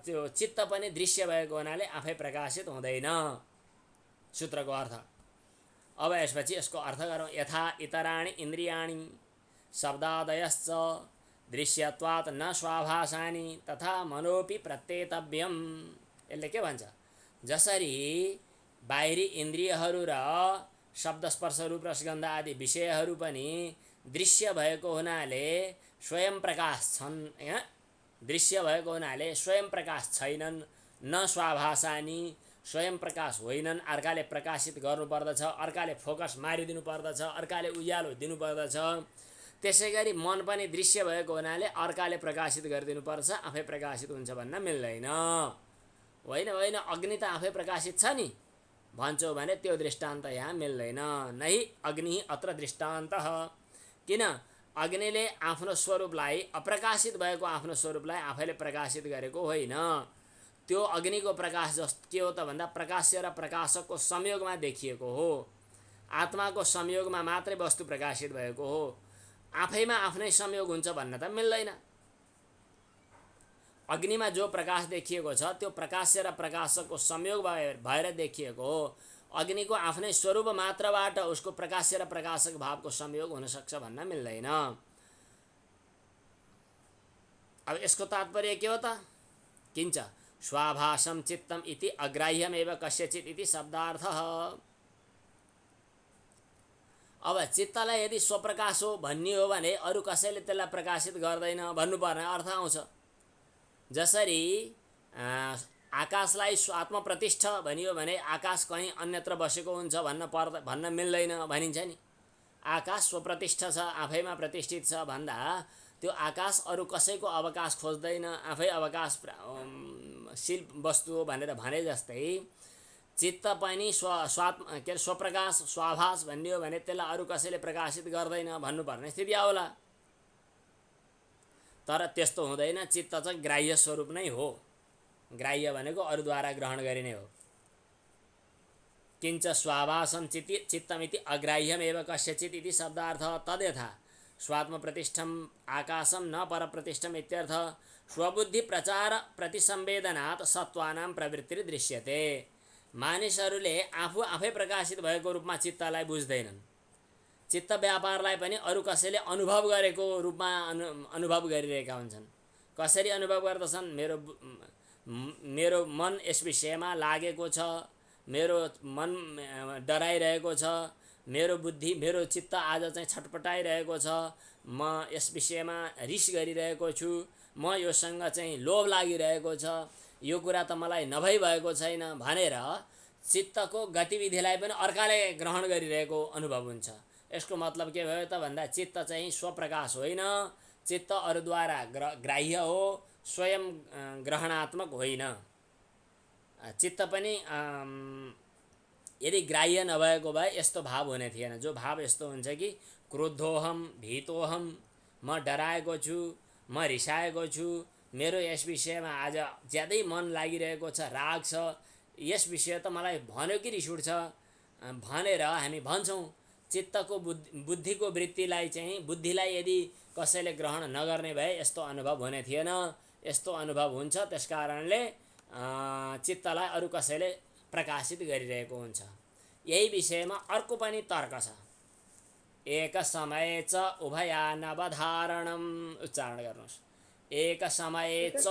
त्यो चित्त पनि दृश्य भएको हुनाले आफै प्रकाशित हुँदैन। सूत्रको अर्थ। अब यसपछि यसको अर्थ गरौँ। यथा इतराणि इन्द्रियाणि शब्दादयश्च दृश्यत्वात् न स्वाभासानि तथा मनोपि प्रत्येतव्यम्। यसले के भन्छ? जसरी बाहिरी इन्द्रियहरू र शब्द स्पर्श रूप रसगन्ध आदि विषयहरू पनि दृश्य भएको हुनाले स्वयं प्रकाश छन्, दृश्य भएको हुनाले स्वयं प्रकाश छैनन्। न स्वाभासानि, स्वयं प्रकाश होइनन्, अर्काले प्रकाशित गर्नुपर्दछ, अर्काले फोकस मारिदिनु पर्दछ, अर्काले उज्यालो दिनुपर्दछ। त्यसै गरी मन पनि दृश्य भएको हुनाले अर्काले प्रकाशित गरिदिनुपर्छ, आफै प्रकाशित हुन्छ भन्न मिल्दैन। होइन अग्नि त आफै प्रकाशित छ नि भन्छौ भने त्यो दृष्टान्त यहाँ मिल्दैन। नै अग्नि अत्र दृष्टान्तः। किन? अग्निले आफ्नो स्वरूपलाई, अप्रकाशित भएको आफ्नो स्वरूपलाई आफैले प्रकाशित गरेको होइन। त्यो अग्निको प्रकाश जस्तो के हो त भन्दा प्रकाश्य र प्रकाशकको संयोगमा देखिएको हो। आत्माको संयोगमा मात्रै वस्तु प्रकाशित भएको हो। आफैमा आफ्नै संयोग हुन्छ भन्न त मिल्दैन। अग्निमा जो प्रकाश देखिएको छ त्यो प्रकाश्य र प्रकाशकको संयोग भएर देखिएको हो। अग्निको आफ्नै स्वरूप मात्रबाट उसको प्रकाश्य र प्रकाशक भावको संयोग हुन सक्छ भन्न मिल्दैन। अब यसको तात्पर्य के हो त? किंच स्वाभासम चित्तम इति अग्राह्यमेव कस्यचित् इति शब्दार्थः। अब चित्तलाई यदि स्वप्रकाश हो भन्ने हो भने अरू कसैले त्यसलाई प्रकाशित गर्दैन भन्नुपर्ने अर्थ आउँछ। जसरी आकाशलाई आत्मप्रतिष्ठ भनियो भने आकाश कहीँ अन्यत्र बसेको हुन्छ भन्न मिल्दैन भनिन्छ नि। आकाश स्वप्रतिष्ठ छ, आफैमा प्रतिष्ठित छ भन्दा त्यो आकाश अरू कसैको अवकाश खोज्दैन, आफै अवकाशशील वस्तु हो भनेर भने जस्तै चित्त पनि के अरे स्वप्रकाश स्वाभास भन्ने हो भने त्यसलाई अरू कसैले प्रकाशित गर्दैन भन्नुपर्ने स्थिति आउला। तर त्यस्तो हुँदैन, चित्त चाहिँ ग्राह्य स्वरूप नै हो। ग्राह्य भनेको अरूद्वारा ग्रहण गरिने हो। किञ्च स्वाभासम चित्तमिति अग्राह्यमेव कस्यचित् इति शब्दार्थ तद्यथा स्वात्म प्रतिष्ठम आकाशम न पर प्रतिष्ठम इत्यर्थ। स्वबुद्धि प्रचार प्रतिसंवेदनात् सत्वानां प्रवृत्ति दृश्यते। मानिसहरूले आफै प्रकाशित भएको रूपमा चित्तलाई बुझ्दैनन्। चित्त व्यापारलाई पनि अरू कसैले अनुभव गरेको रूपमा अनुभव गरिरहेका हुन्छन्। कसरी अनुभव गर्दछन्? मेरो मन यस विषयमा लागेको छ, मेरो मन डराइरहेको छ, मेरो बुद्धि मेरो चित्त आज चाहिँ छटपटाइरहेको छ, म यस विषयमा रिस गरिरहेको छु, म योसँग चाहिँ लोभ लागिरहेको छ, यो कुरा त मलाई नभई भएको छैन भनेर चित्तको गतिविधिलाई पनि अर्काले ग्रहण गरिरहेको अनुभव हुन्छ। यसको मतलब के भयो त भन्दा चित्त चाहिँ स्वप्रकाश होइन, चित्त अरूद्वारा ग्राह्य हो, स्वयं ग्रहणात्मक होइन। चित्त पनि यदि ग्राह्य नभएको भए यस्तो भाव हुने थिएन। जो भाव यस्तो हुन्छ कि क्रोधोहम भीतोहम, म डराएको छु, म रिसाएको छु, मेरो यस विषयमा आज ज्यादै मन लागिरहेको छ, राग छ, यस विषय त मलाई भन्यो कि रिस उठ्छ भनेर हामी भन्छौँ। चित्तको बुद्धिको वृत्तिलाई चाहिँ बुद्धिलाई यदि कसैले ग्रहण नगर्ने भए यस्तो अनुभव हुने थिएन। यस्तो अनुभव हुन्छ, त्यसकारणले चित्तलाई अरू कसैले प्रकाशित गरिरहेको हुन्छ। यही विषयमा अर्को पनि तर्क छ। एक समय च उभयानवधारणम, उच्चारण गर्नुहोस्। एक समय च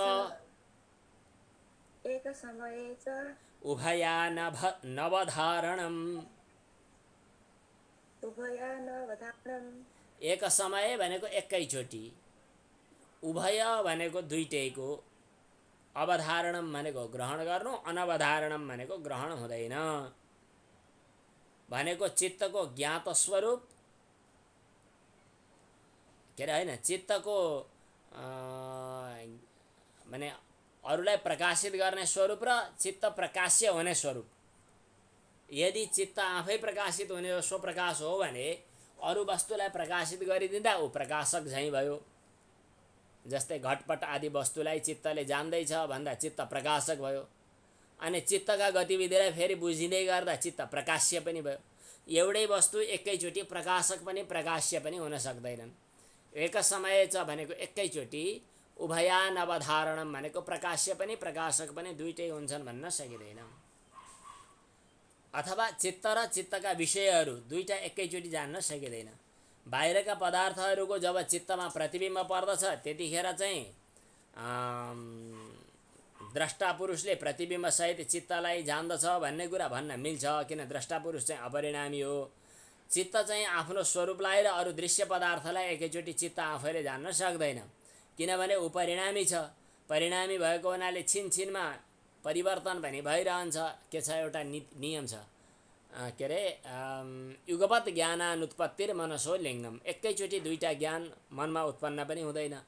उभयानवधारणम। एक समय भनेको एकैचोटि, उभय भनेको दुईटैको, अवधारणम भनेको ग्रहण गर्नु, अनवधारणम भनेको ग्रहण हुँदैन। भनेको चित्तको ज्ञात स्वरूप के अरे होइन, चित्तको माने अरूलाई प्रकाशित गर्ने स्वरूप र चित्त प्रकाश्य हुने स्वरूप। यदि चित्त आफै प्रकाशित हुने हो, स्वप्रकाश हो भने अरू वस्तुलाई प्रकाशित गरिदिँदा ऊ प्रकाशक झैँ भयो। जस्तै घटपट आदि वस्तुलाई चित्तले जान्दैछ भन्दा चित्त प्रकाशक भयो। अनि चित्तका गतिविधिलाई फेरि बुझिँदै गर्दा चित्त प्रकाश्य पनि भयो। एउटै वस्तु एकैचोटि प्रकाशक पनि प्रकाश्य पनि हुन सक्दैनन्। एक समय च भनेको एकैचोटि, उभयानवधारणम भनेको प्रकाश्य पनि प्रकाशक पनि दुईटै हुन्छन् भन्न सकिँदैन। अथवा चित्त र चित्तका विषयहरू दुईटा एकैचोटि जान्न सकिँदैन। बाहिरका पदार्थहरूको जब चित्तमा प्रतिबिम्ब पर्दछ त्यतिखेर चाहिँ द्रष्टा पुरुषले प्रतिबिम्ब सहित चित्तलाई जान्दछ भन्ने कुरा भन्न मिल्छ, किन द्रष्टा पुरुष चाहिँ अपरिणामी हो। चित्त चाहिँ आफ्नो स्वरूपलाई र अरू दृश्य पदार्थलाई एकैचोटि चित्त आफैले जान्न सक्दैन, किनभने ऊ परिणामी छ। परिणामी भएको हुनाले छिनछिनमा परिवर्तन पनि भइरहन्छ। के छ, एउटा नियम छ के अरे युगपत ज्ञानानुत्पत्तिर मनसो लिङ्गम। एकैचोटि दुईटा ज्ञान मनमा उत्पन्न पनि हुँदैन।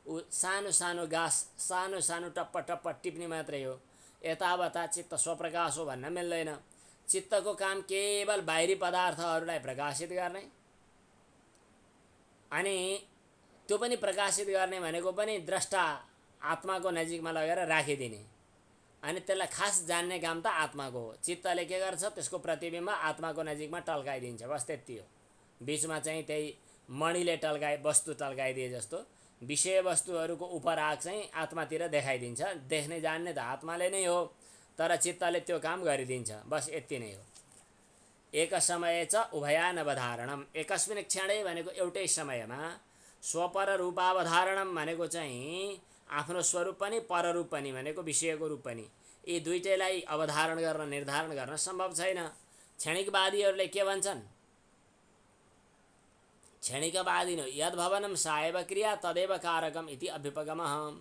ऊ सानो सानो घाँस सानो सानो टप्प टप्प टिप्ने मात्रै हो। यतावता चित्त स्वप्रकाश हो भन्न मिल्दैन। चित्तको काम केवल बाहिरी पदार्थहरूलाई प्रकाशित गर्ने, अनि त्यो पनि प्रकाशित गर्ने भनेको पनि द्रष्टा आत्माको नजिकमा लगेर राखिदिने, अनि त्यसलाई खास जान्ने काम त आत्माको हो। चित्तले के गर्छ, त्यसको प्रतिबिम्ब आत्माको नजिकमा टल्काइदिन्छ, बस त्यति हो। बिचमा चाहिँ त्यही मणिले वस्तु टल्काइदिए जस्तो विषय वस्तुहरूको उपराग चाहिँ आत्मातिर देखाइदिन्छ। देख्ने जान्ने त आत्माले नै हो, तर चित्तले त्यो काम गरिदिन्छ, बस यति नै हो। एक समय च उभयानवधारणम, एकस्मिन क्षणै भनेको एउटै समयमा। स्वपर रूपावधारणम भनेको चाहिँ आफ्नो स्वरूप पनि पररूप पनि भनेको विषयको रूप पनि, यी दुईटैलाई अवधारण गर्न निर्धारण गर्न सम्भव छैन। क्षणिकवादीहरूले के भन्छन्? क्षणिकवादी नो यद्भवनम सायव क्रिया तदेव कारकम इति अभ्युपगमः।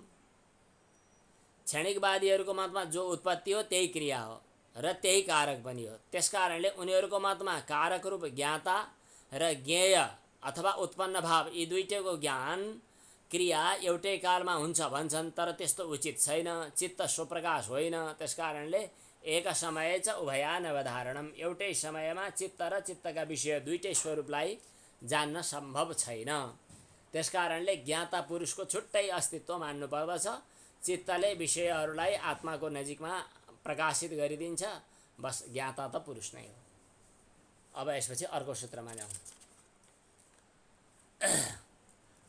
क्षणिकवादीहरूको मतमा जो उत्पत्ति हो त्यही क्रिया हो र त्यही कारक पनि हो। त्यसकारणले उनीहरूको मतमा कारक रूप ज्ञाता र ज्ञेय अथवा उत्पन्न भाव यी दुईटैको ज्ञान क्रिया एउटै कालमा हुन्छ भन्छन्, तर त्यस्तो उचित छैन। चित्त स्वप्रकाश होइन, त्यसकारणले एक समय च उभयानवधारणम, एउटै समयमा चित्त र चित्तका विषय दुईटै स्वरूपलाई जान्न सम्भव छैन। त्यसकारणले ज्ञाता पुरुषको छुट्टै अस्तित्व मान्नुपर्दछ। चित्तले विषयहरूलाई आत्माको नजिकमा प्रकाशित गरिदिन्छ। बस ज्ञाता त पुरुष नै हो। अब यसपछि अर्को सूत्रमा जाउँ।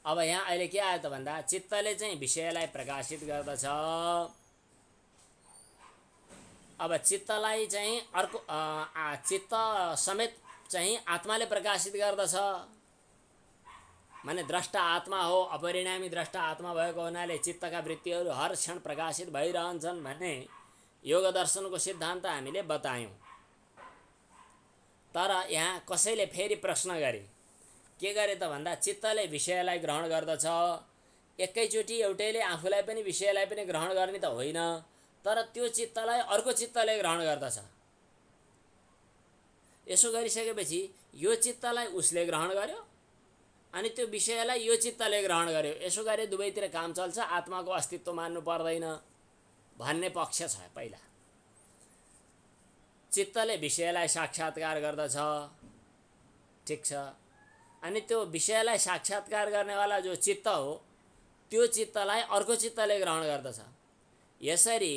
अब यहाँ अहिले के आयो त भन्दा चित्तले चाहिँ विषयलाई प्रकाशित गर्दछ। अब चित्तलाई चाहिँ अर्को चित्त समेत चाहिँ आत्माले प्रकाशित गर्दछ। माने द्रष्टा आत्मा हो, अपरिणामी द्रष्टा आत्मा भएको हुनाले चित्तका वृत्तिहरू हर क्षण प्रकाशित भइरहन्छन् भन्ने योग दर्शनको सिद्धान्त हामीले बतायौँ। तर यहाँ कसैले फेरि प्रश्न गरे, के गरे त भन्दा चित्तले विषयलाई ग्रहण गर्दछ, एकैचोटि एउटैले आफूलाई पनि विषयलाई पनि ग्रहण गर्ने त होइन, तर त्यो चित्तलाई अर्को चित्तले ग्रहण गर्दछ। यसो गरिसकेपछि यो चित्तलाई उसले ग्रहण गर्यो अनि त्यो विषयलाई यो चित्तले ग्रहण गर्यो। यसो गरे दुवैतिर काम चल्छ, आत्माको अस्तित्व मान्नु पर्दैन भन्ने पक्ष छ। पहिला चित्तले विषयलाई साक्षात्कार गर्दछ, ठिक छ। अनि त्यो विषयलाई साक्षात्कार गर्नेवाला जो चित्त हो त्यो चित्तलाई अर्को चित्तले ग्रहण गर्दछ। यसरी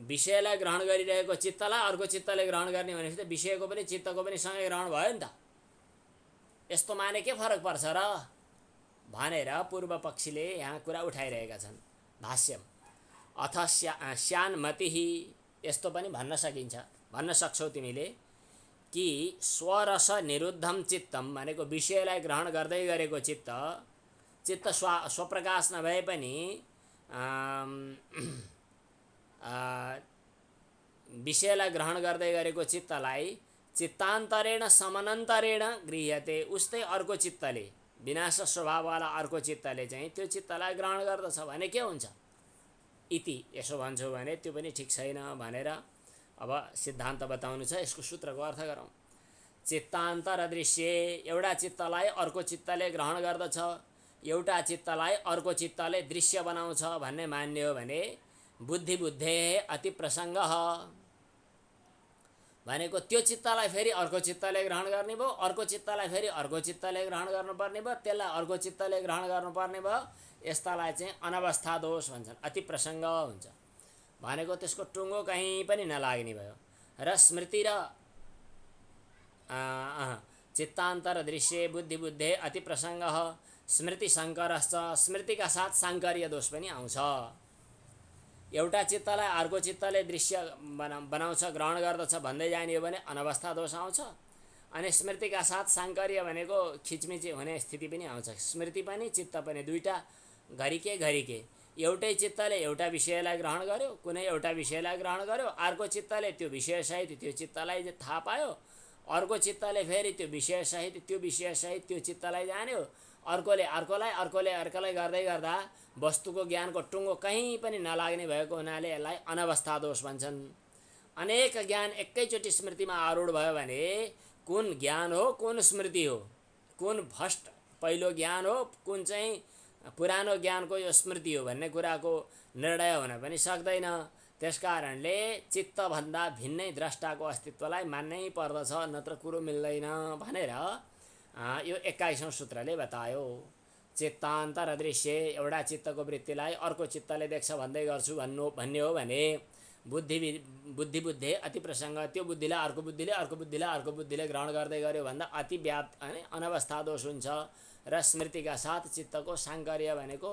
विषयलाई ग्रहण गरिरहेको चित्तलाई अर्को चित्तले ग्रहण गर्ने भनेपछि त विषयको पनि चित्तको पनि सँगै ग्रहण भयो नि त। यस्तो माने के फरक पर्छ र भनेर पूर्व पक्षीले यहाँ कुरा उठाइरहेका छन्। भाष्यम अथ स्यान्मतिः, यस्तो पनि भन्न सकिन्छ, भन्न सक्छौ तिमीले कि स्वरस निरुद्धम चित्तम भनेको विषयलाई ग्रहण गर्दै गरेको चित्त, चित्त स्वप्रकाश नभए पनि विषयलाई ग्रहण गर्दै गरेको चित्तलाई चित्तान्तरेण समनन्तरेण गृह्यते, उस्तै अर्को चित्तले, विनाश स्वभाववाला अर्को चित्तले चाहिँ त्यो चित्तलाई ग्रहण गर्दछ भने के हुन्छ इति। यसो भन्छौ भने त्यो पनि ठिक छैन भनेर अब सिद्धान्त बताउनु छ। यसको सूत्रको अर्थ गरौँ। चित्तान्तर दृश्य, एउटा चित्तलाई अर्को चित्तले ग्रहण गर्दछ, एउटा चित्तलाई अर्को चित्तले दृश्य बनाउँछ भन्ने मान्ने हो भने बुद्धि बुद्धे अति प्रसङ्ग भनेको त्यो चित्तलाई फेरि अर्को चित्तले ग्रहण गर्ने भयो, अर्को चित्तलाई फेरि अर्को चित्तले ग्रहण गर्नुपर्ने भयो, त्यसलाई अर्को चित्तले ग्रहण गर्नुपर्ने भयो। यस्तालाई चाहिँ अनवस्था दोष भन्छन्, अति प्रसङ्ग हुन्छ भनेको त्यसको टुङ्गो कहीँ पनि नलाग्ने भयो। र स्मृति र चित्तान्तर दृश्य बुद्धि बुद्धे अति प्रसङ्ग स्मृति शङ्करश्च, स्मृतिका साथ साङ्कर्य दोष पनि आउँछ। एउटा चित्तलाई अर्को चित्तले दृश्य बनाउँछ ग्रहण गर्दछ भन्दै जाने हो भने अनवस्था दोष आउँछ। अनि स्मृतिका साथ साङ्कर्य भनेको खिचमिची हुने स्थिति पनि आउँछ। स्मृति पनि चित्त पनि दुईटा घरिके घरिके, एउटै चित्तले एउटा विषयलाई ग्रहण गर्यो, कुनै एउटा विषयलाई ग्रहण गर्यो, अर्को चित्तले त्यो विषयसहित त्यो चित्तलाई थाहा पायो, अर्को चित्तले फेरि त्यो विषयसहित त्यो विषयसहित त्यो चित्तलाई जान्यो, अर्कोले अर्कोलाई अर्कोले अर्कोलाई गर्दै गर्दा वस्तुको ज्ञानको टुङ्गो कहीँ पनि नलाग्ने भएको हुनाले यसलाई अनवस्था दोष भन्छन्। अनेक ज्ञान एकैचोटि स्मृतिमा आरूढ भयो भने कुन ज्ञान हो कुन स्मृति हो, कुन फर्स्ट पहिलो ज्ञान हो कुन चाहिँ पुरानो ज्ञानको यो स्मृति हो भन्ने कुराको निर्णय हुन पनि सक्दैन। त्यसकारणले चित्तभन्दा भिन्नै द्रष्टाको अस्तित्वलाई मान्नै पर्दछ, नत्र कुरो मिल्दैन भनेर यो 21औं सूत्रले बतायो। चित्तान्तर दृश्य, एउटा चित्तको वृत्तिलाई अर्को चित्तले देख्छ भन्दै गर्छु भन्ने हो भने बुद्धि बुद्धे अति प्रसङ्ग, त्यो बुद्धिलाई अर्को बुद्धिले ग्रहण गर्दै गर्यो भन्दा अति व्याप्त अनवस्था दोष हुन्छ। र स्मृतिका साथ चित्तको साङ्कर्य भनेको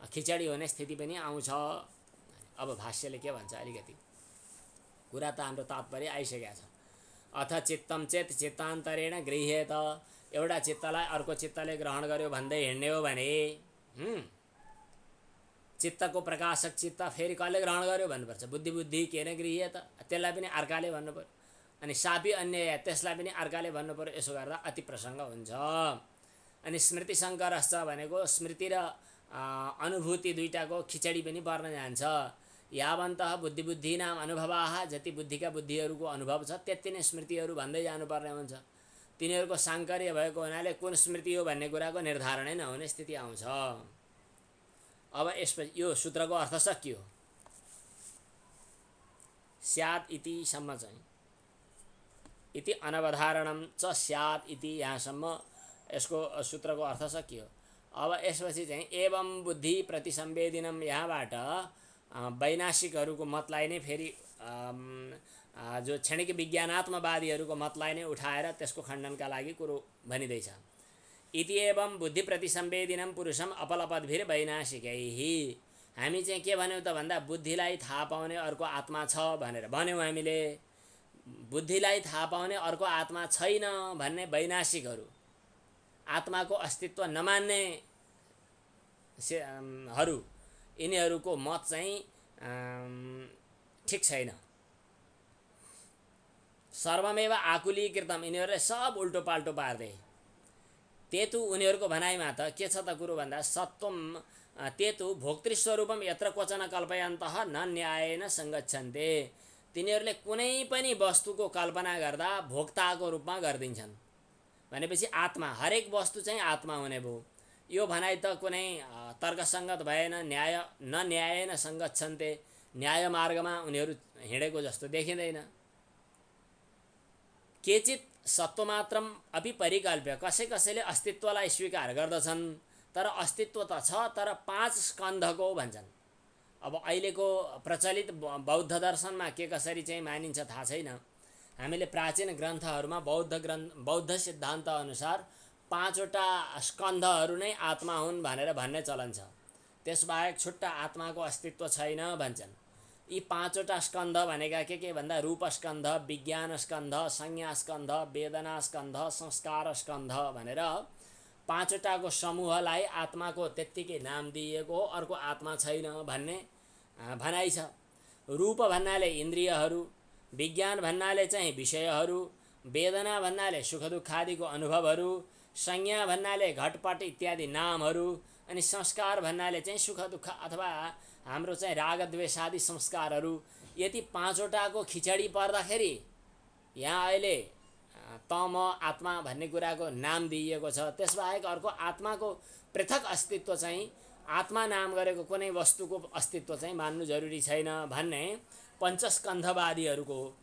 खिचडी हुने स्थिति पनि आउँछ। अब भाष्यले के भन्छ अलिकति कुरा त हाम्रो तात्पर्य आइसकेको छ। अथ चित्तम चेत चित्तान्तरेण गृह्येत, एउटा चित्तलाई अर्को चित्तले ग्रहण गर्यो भन्दै हिँड्ने हो भने चित्तको प्रकाशक चित्त फेरि कसले ग्रहण गर्यो भन्नुपर्छ, बुद्धि बुद्धि के न गृह्येत, त्यसलाई पनि अर्काले भन्नु पर्यो। अनि सापी अन्य त्यसलाई पनि अर्काले भन्नु पर्यो। यसो गर्दा अति प्रसङ्ग हुन्छ। अनि स्मृति शङ्करश्च भनेको स्मृति र अनुभूति दुईटाको खिचडी पनि पर्न जान्छ। यावन्तः बुद्धि बुद्धि नाम अनुभवाः, जति बुद्धिका बुद्धिहरूको अनुभव छ त्यति नै स्मृतिहरू भन्दै जानुपर्ने हुन्छ। तिनीहरूको साङ्कर्य भएको हुनाले कुन स्मृति हो भन्ने कुराको निर्धारणै नहुने स्थिति आउँछ। अब यसपछि यो सूत्रको अर्थ सकियो। स्यात् इति सम्म चाहिँ इति अनवधारणम च स्यात् इति यहाँसम्म यसको सूत्रको अर्थ सकियो। अब यसपछि चाहिँ एवं बुद्धि प्रतिसंवेदिनम यहाँबाट वैनाशिकहरूको मतलाई नै फेरि जो क्षणिक विज्ञानात्मवादीहरूको मतलाई नै उठाएर त्यसको खण्डनका लागि कुरो भनिँदैछ। इति एवं बुद्धि प्रतिसंवेदिनम पुरुषम अपलपद्भिर वैनाशिकैः। हामी चाहिँ के भन्यौँ त भन्दा बुद्धिलाई थाहा पाउने अर्को आत्मा छ भनेर भन्यौँ हामीले। बुद्धिलाई थाहा पाउने अर्को आत्मा छैन भन्ने वैनाशिकहरू, आत्माको अस्तित्व नमान्ने यिनीहरूको मत चाहिँ ठिक छैन। सर्वमेव आकुलीकृतम, यिनीहरूले सब उल्टो पाल्टो पार्दे। तेतु उनीहरूको भनाइमा त के छ त कुरो भन्दा सत्वम तेतु भोक्तृस्वरूपम यत्र क्वचन कल्पयन्तः न न्यायेन सङ्गच्छन्ते। तिनीहरूले कुनै पनि वस्तुको कल्पना गर्दा भोक्ताको रूपमा गरिदिन्छन् भनेपछि आत्मा, हरेक वस्तु चाहिँ आत्मा हुने भयो। यो भनाइ त कुनै तर्कसङ्गत भएन। न्यायेन सङ्गच्छन्ते, न्याय मार्गमा उनीहरू हिँडेको जस्तो देखिँदैन। केचित सत्वमात्रम अपि परिकल्प्य, कसैले अस्तित्वलाई स्वीकार गर्दछन् तर अस्तित्व त छ तर 5 स्कन्धको भन्छन्। अब अहिलेको प्रचलित बौद्ध दर्शनमा के कसरी चाहिँ मानिन्छ थाहा छैन। हामीले प्राचीन ग्रन्थहरूमा बौद्ध सिद्धान्त अनुसार 5वटा स्कन्धहरू नै आत्मा हुन् भनेर भन्ने चलन छ। त्यसबाहेक छुट्टा आत्माको अस्तित्व छैन भन्छन्। यी 5वटा स्कन्ध भनेका के भन्दा रूप स्कन्ध, विज्ञान स्कन्ध, संज्ञा स्कन्ध, वेदना स्कन्ध, संस्कार स्कन्ध भनेर 5वटाको समूहलाई आत्माको त्यत्तिकै नाम दिएको, अर्को आत्मा छैन भन्ने भनाइ छ। रूप भन्नाले इन्द्रियहरू, विज्ञान भन्नाले चाहिँ विषयहरू, वेदना भन्नाले सुख दुःख आदिको अनुभवहरू, संज्ञा भन्नाले घटपट इत्यादि नामहरू, अनि संस्कार भन्नाले चाहिँ सुख दुःख अथवा हाम्रो चाहिँ राग द्वेष आदि संस्कारहरू। यति 5वटाको खिचडी पर्दाखेरि यहाँ अहिले तम आत्मा भन्ने कुराको नाम दिइएको छ। त्यसबाहेक अर्को आत्माको पृथक अस्तित्व चाहिँ आत्मा नाम गरेको कुनै वस्तुको अस्तित्व चाहिँ मान्नु जरुरी छैन भन्ने पञ्चस्कन्धवादीहरूको हो।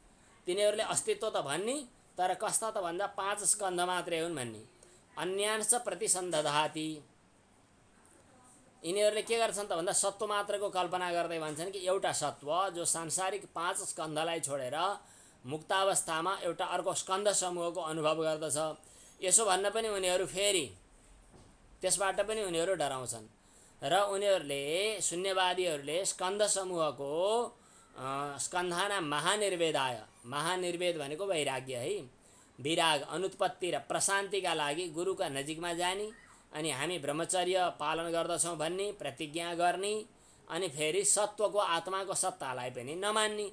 तिनीहरूले अस्तित्व त भन्ने तर कस्ता त भन्दा 5 स्कन्ध मात्रै हुन् भन्ने। अन्यांश प्रतिसन्धधाति, यिनीहरूले के गर्छन् त भन्दा सत्व मात्रको कल्पना गर्दै भन्छन् कि एउटा सत्व जो सांसारिक 5 स्कन्धलाई छोडेर मुक्तावस्थामा एउटा अर्को स्कन्ध समूहको अनुभव गर्दछ। यसो भन्न पनि उनीहरू फेरि त्यसबाट पनि उनीहरू डराउँछन् र उनीहरूले शून्यवादीहरूले स्कन्ध समूहको स्कन्धाना महानिर्वेदाय, महानिर्वेद भनेको वैराग्य है, विराग, अनुत्पत्ति र प्रशान्तिका लागि गुरुका नजिकमा जाने, अनि हामी ब्रह्मचर्य पालन गर्दछौँ भन्ने प्रतिज्ञा गर्ने, अनि फेरि सत्वको आत्माको सत्तालाई पनि नमान्ने।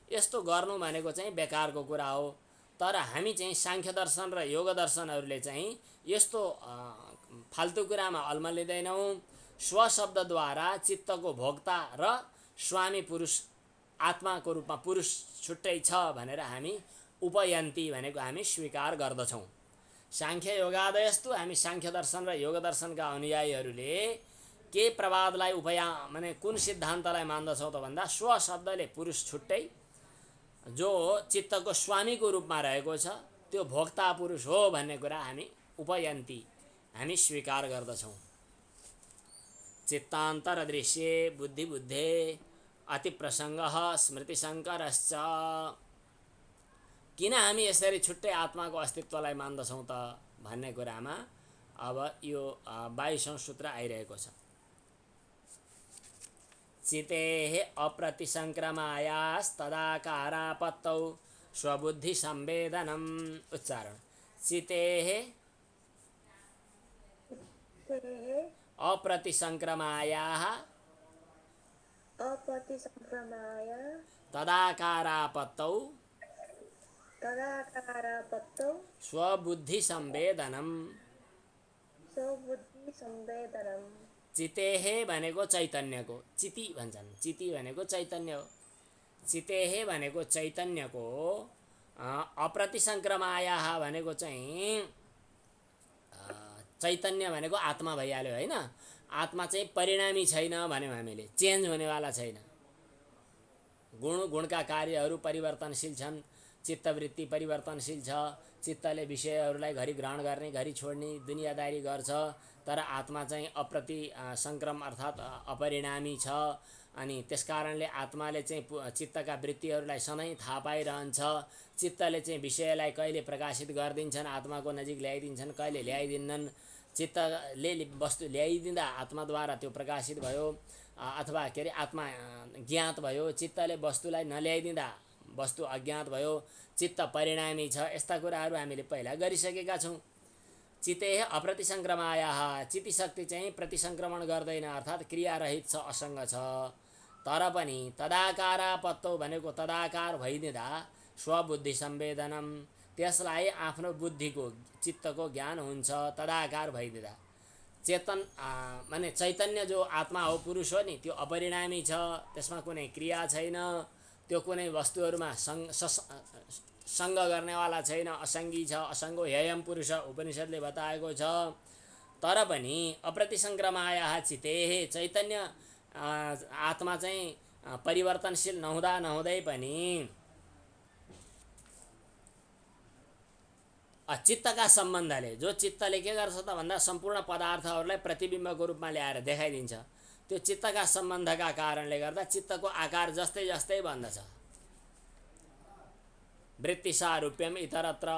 यस्तो गर्नु भनेको चाहिँ बेकारको कुरा हो। तर हामी चाहिँ सांख्य दर्शन र योग दर्शनहरूले चाहिँ यस्तो फाल्तु कुरामा अल्मलिँदैनौँ। स्वशब्दद्वारा चित्तको भोक्ता र स्वामी पुरुष आत्माको रूपमा पुरुष छुट्टै छ भनेर हामी उपयन्ती भनेको हामी स्वीकार गर्दछौँ। सांख्य योगादयस्तु, हामी सांख्य दर्शन र योग दर्शनका अनुयायीहरूले के प्रवादलाई माने कुन सिद्धान्तलाई मान्दछौँ त भन्दा स्वशब्दले पुरुष छुट्टै जो चित्तको स्वामीको रूपमा रहेको छ त्यो भोक्ता पुरुष हो भन्ने कुरा हामी उपयन्ती, हामी स्वीकार गर्दछौँ। चित्तान्तर दृश्ये बुद्धि बुद्धे अति प्रसङ्ग स्मृतिशङ्करश्च, किन हामी यसरी छुट्टै आत्माको अस्तित्वलाई मान्दछौँ त भन्ने कुरामा अब यो 22औं सूत्र आइरहेको छ। चितेः अप्रतिसङ्क्रमायास्तदाकारापत्तौ स्वबुद्धि संवेदनम्। उच्चारण। चितेः अप्रतिसङ्क्रमायाः तदाकारापत्तौ स्वबुद्धि संवेदनम्। चितेः भनेको चैतन्यको, चिति भन्छन्, चिति भनेको चैतन्य हो। चितेः भनेको चैतन्यको, अप्रतिसङ्क्रमायाः भनेको चाहिँ चैतन्य भनेको आत्मा भइहाल्यो होइन। आत्मा चाहिँ परिणामी छैन भन्यौँ हामीले, चेन्ज हुनेवाला छैन। गुणका कार्यहरू परिवर्तनशील छन्। चित्तवृत्ति परिवर्तनशील छ। चित्तले विषयहरूलाई घरि ग्रहण गर्ने, घरि छोड्ने, दुनियादारी गर्छ। तर आत्मा चाहिँ संक्रम अर्थात् अपरिणामी छ। अनि त्यसकारणले आत्माले चाहिँ चित्तका वृत्तिहरूलाई सधैँ थाहा पाइरहन्छ। चित्तले चाहिँ विषयलाई कहिले प्रकाशित गरिदिन्छन्, आत्माको नजिक ल्याइदिन्छन्, कहिले ल्याइदिन्नन्। चित्तले वस्तु ल्याइदिँदा आत्माद्वारा त्यो प्रकाशित भयो, अथवा के अरे आत्मा ज्ञात भयो। चित्तले वस्तुलाई नल्याइदिँदा वस्तु अज्ञात भयो। चित्त परिणामी छ। यस्ता कुराहरू हामीले पहिला गरिसकेका छौँ। चित्ते अप्रतिसङ्क्रमायाः, चित्तशक्ति चाहिँ प्रतिसङ्क्रमण गर्दैन, अर्थात् क्रियारहित छ, असङ्ग छ। तर पनि तदाकारापत्तो भनेको तदाकार भइदिँदा स्वबुद्धि संवेदनम, त्यसलाई आफ्नो बुद्धिको चित्तको ज्ञान हुन्छ तदाकार भइदिँदा। चेतन माने चैतन्य जो आत्मा हो, पुरुष हो नि, त्यो अपरिणामी छ। त्यसमा कुनै क्रिया छैन, त्यो कुनै वस्तुहरूमा सङ्ग गर्नेवाला छैन, असङ्गी छ। असङ्गो ह्ययम पुरुष उपनिषदले बताएको छ। तर पनि अप्रतिसङ्क्रमायाः चित्ते, चैतन्य आत्मा चाहिँ परिवर्तनशील नहुँदै पनि चित्तका सम्बन्धले, जो चित्तले के गर्छ त भन्दा सम्पूर्ण पदार्थहरूलाई प्रतिबिम्बको रूपमा ल्याएर देखाइदिन्छ। त्यो चित्तका सम्बन्धका कारणले गर्दा चित्तको आकार जस्तै जस्तै बन्दछ। वृत्ति सारूप्यम इतरत्र,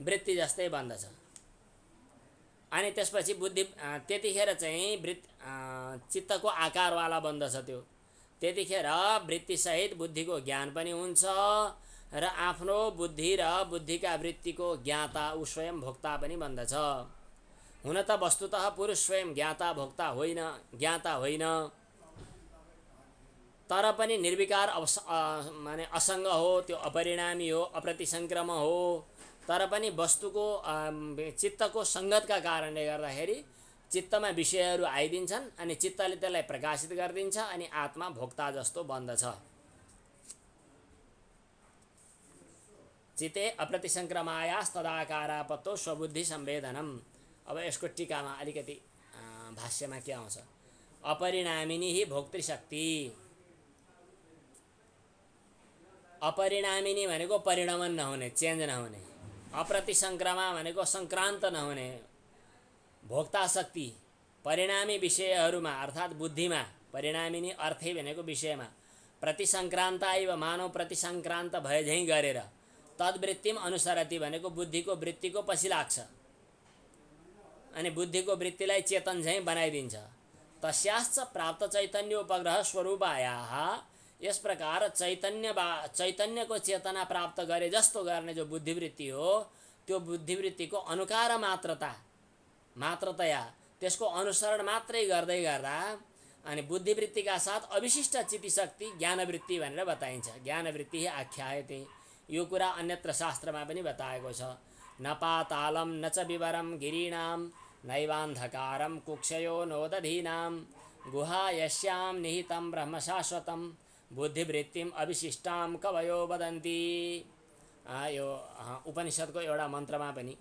वृत्ति जस्तै बन्दछ। अनि त्यसपछि बुद्धि त्यतिखेर चाहिँ चित्तको आकारवाला बन्दछ। त्यो त्यतिखेर वृत्तिसहित बुद्धिको ज्ञान पनि हुन्छ र आफ्नो बुद्धि र बुद्धिका वृत्तिको ज्ञाता ऊ स्वयं भोक्ता पनि बन्दछ। हुन त वस्तुतः पुरुष स्वयं ज्ञाता भोक्ता होइन, ज्ञाता होइन, तर पनि निर्विकार माने असङ्ग हो, त्यो अपरिणामी हो, अप्रतिसङ्क्रम हो। तर पनि वस्तुको चित्तको सङ्गतका कारणले गर्दाखेरि चित्तमा विषयहरू आइदिन्छन् अनि चित्तले त्यसलाई प्रकाशित गरिदिन्छ अनि आत्मा भोक्ता जस्तो बन्दछ। चित्ते अप्रतिसङ्क्रमायास्तदाकारापत्तो स्वबुद्धि संवेदनम। अब यसको टीकामा अलिकति भाष्यमा के आउँछ? अपरिणामिनी हि भोक्तृशक्ति। अपरिणामिनी भनेको परिणमन नहुने, चेन्ज नहुने। अप्रतिसङ्क्रमा भनेको सङ्क्रान्त नहुने, भोक्ता शक्ति। परिणामी विषयहरूमा अर्थात् बुद्धिमा, परिणामिनी अर्थै भनेको विषयमा प्रतिसङ्क्रान्ता इव, मानव प्रतिसङ्क्रान्त भए झैँ गरेर तद्वृत्तिम अनुसरति भनेको बुद्धिको वृत्तिको पछि लाग्छ अनि बुद्धिको वृत्तिलाई चेतन झैँ बनाइदिन्छ। तस्याश्च प्राप्त चैतन्योपग्रह स्वरूपायाः, यस प्रकार चैतन्यको चेतना प्राप्त गरे जस्तो गर्ने जो बुद्धिवृत्ति हो, त्यो बुद्धिवृत्तिको अनुकार मात्रतया त्यसको अनुसरण मात्रै गर्दै गर्दा अनि बुद्धिवृत्तिका साथ अविशिष्ट चित्तशक्ति ज्ञानवृत्ति भनेर बताइन्छ। ज्ञानवृत्ति आख्यायते। यो कुरा अन्यत्र शास्त्रमा पनि बताएको छ। न पातालं न च विवरं गिरीणां नैवान्धकारं कुक्षयो नोदधीनां गुहा यस्यां निहितं ब्रह्म शाश्वतं बुद्धिवृत्तिम अविशिष्टां कवयो वदन्ति। यो उपनिषदको एउटा मन्त्रमा पनि